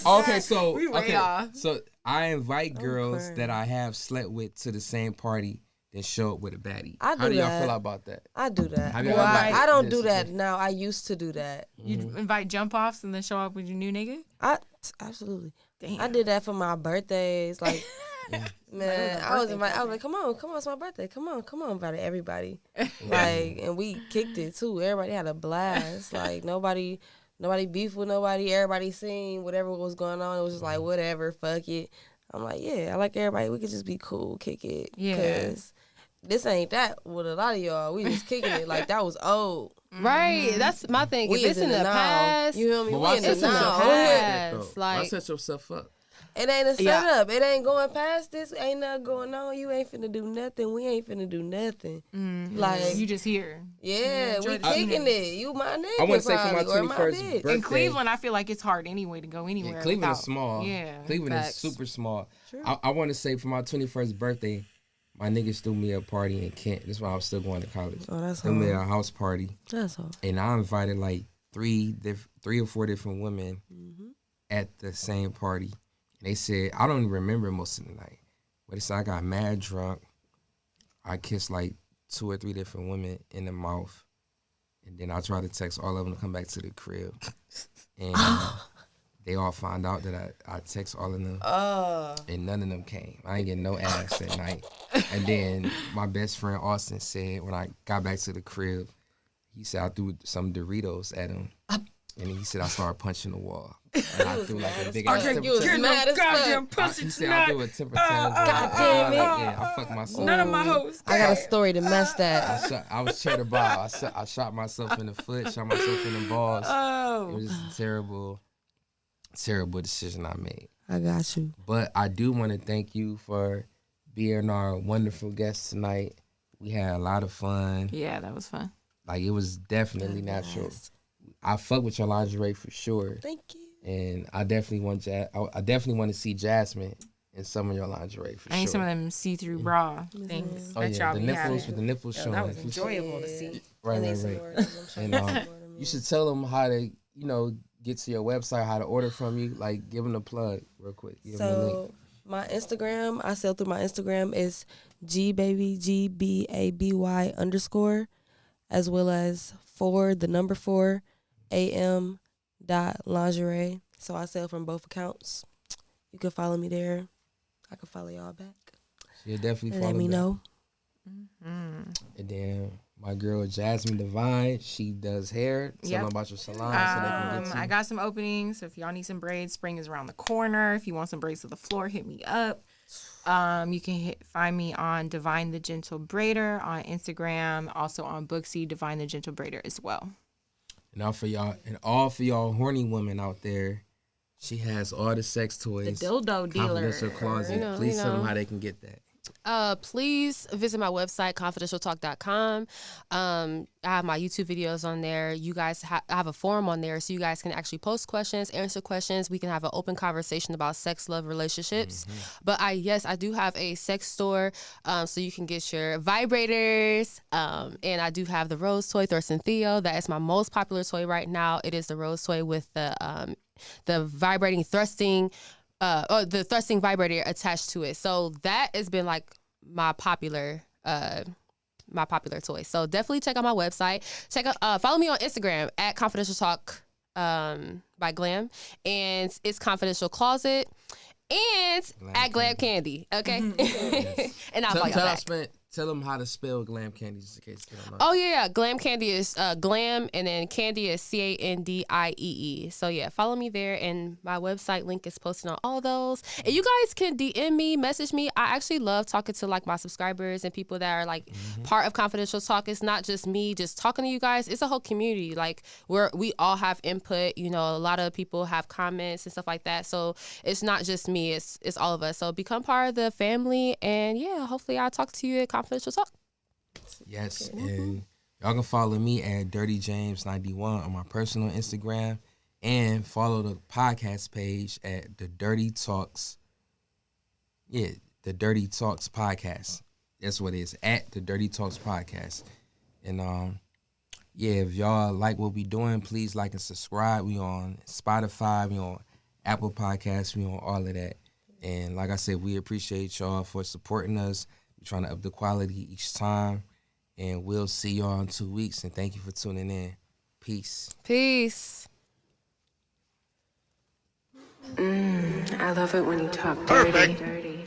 Okay, so We way off. so I invite girls that I have slept with to the same party, then show up with a baddie. I How do do y'all that. feel about that? I do that. Have you Well, ever done I don't this? do that now. I used to do that. You invite jump offs and then show up with your new nigga? Absolutely. Damn. I did that for my birthdays. Like, man, I was like, come on, it's my birthday. Come on, invited everybody. Like, and we kicked it too. Everybody had a blast. Like, nobody beefed with nobody. Everybody seen whatever was going on. It was just like, whatever, fuck it. I'm like, yeah, I like everybody. We could just be cool, kick it. Yeah. Cause this ain't that with a lot of y'all. We just kicking it like that was old. Right. That's my thing. We If it's is in the now. past, You feel me? But We why in the set yourself now. up like that, Yes, though? Why like- set yourself up? It ain't a Yeah. setup. It ain't going past this. Ain't nothing going on. You ain't finna do nothing. We ain't finna do nothing. Like, You just here. yeah, enjoy we the scenery. kicking it. You my nigga. I want to say for my probably, or my 21st bitch. birthday. In Cleveland, I feel like it's hard anyway to go anywhere. Yeah, Cleveland is without- small. Yeah. Cleveland Facts. is super small. I want to say for my 21st birthday, my niggas threw me a party in Kent. That's why I was still going to college. Oh, that's Threw me hard. a house party, That's all. and I invited like three or four different women at the same party. And they said, I don't even remember most of the night, but it's I got mad drunk. I kissed like 2 or 3 different women in the mouth, and then I tried to text all of them to come back to the crib, and they all found out that I text all of them. And none of them came. I ain't getting no ass that night. And then my best friend Austin said when I got back to the crib, he said I threw some Doritos at him. And he said I started punching the wall. And I threw like a big ass temper You was tantrum. mad as fuck. He said I threw a temper tantrum. God damn it. Yeah, I fucked myself. None of my hoes. I got a story to match that. I was cheddar ball. I shot myself in the foot, shot myself in the balls. Oh. It was just a terrible decision I made. I got you. But I do want to thank you for being our wonderful guest tonight. We had a lot of fun. Yeah, that was fun. Like, it was definitely natural. I fuck with your lingerie for sure. Thank you. And I definitely want I definitely want to see Jasmine in some of your lingerie for I need sure. some of them see-through bra things Oh that yeah, y'all the be nipples having. with the nipples showing. That was enjoyable to see. Right, I need right, some right. more of them. I'm sure And I need some more of them. you should tell them how to, get to your website, how to order from you. Like, give them a plug real quick. Give them a link. So my Instagram, I sell through my Instagram is GBaby _, as well as 4 am.lingerie. So I sell from both accounts. You can follow me there. I can follow y'all back. Yeah, definitely follow Let me back. know. And then my girl Jasmine Divine, she does hair. Tell Yep. them about your salon so they can get to I you. got some openings. So if y'all need some braids, spring is around the corner. If you want some braids to the floor, hit me up. You can find me on Divine the Gentle Braider on Instagram, also on Booksy, Divine the Gentle Braider as well. And all for y'all horny women out there, she has all the sex toys. Dildo dealer. Confidential closet. Please tell them how they can get that. Please visit my website, confidentialtalk.com. I have my YouTube videos on there. You guys I have a forum on there, so you guys can actually post questions, answer questions. We can have an open conversation about sex, love, relationships. But I do have a sex store, so you can get your vibrators. And I do have the Rose toy, Thurston Theo. That is my most popular toy right now. It is the Rose toy with the vibrating thrusting. The thrusting vibrator attached to it. So that has been like my popular toy. So definitely check out my website. Follow me on Instagram at Confidential Talk by Glam, and it's Confidential Closet, and at Glam Candy. Okay, and I'll follow y'all back. Tell them how to spell Glam Candy just in case they don't know. Oh yeah, Glam Candy is Glam, and then Candy is CANDIEE. So yeah, follow me there, and my website link is posted on all those. And you guys can DM me, message me. I actually love talking to like my subscribers and people that are like part of Confidential Talk. It's not just me just talking to you guys. It's a whole community. Like we all have input. A lot of people have comments and stuff like that. So it's not just me. It's all of us. So become part of the family, and yeah, hopefully I'll talk to you at Confidential Talk. Yes, and y'all can follow me at Dirty James 91 on my personal Instagram, and follow the podcast page at the Dirty Talks. Yeah, the Dirty Talks podcast. That's what it is, at the Dirty Talks podcast. And yeah, if y'all like what we doing, please like and subscribe. We on Spotify, we on Apple Podcasts, we on all of that. And like I said, we appreciate y'all for supporting us. We're trying to up the quality each time. And we'll see y'all in 2 weeks. And thank you for tuning in. Peace. Peace. I love it when you talk dirty.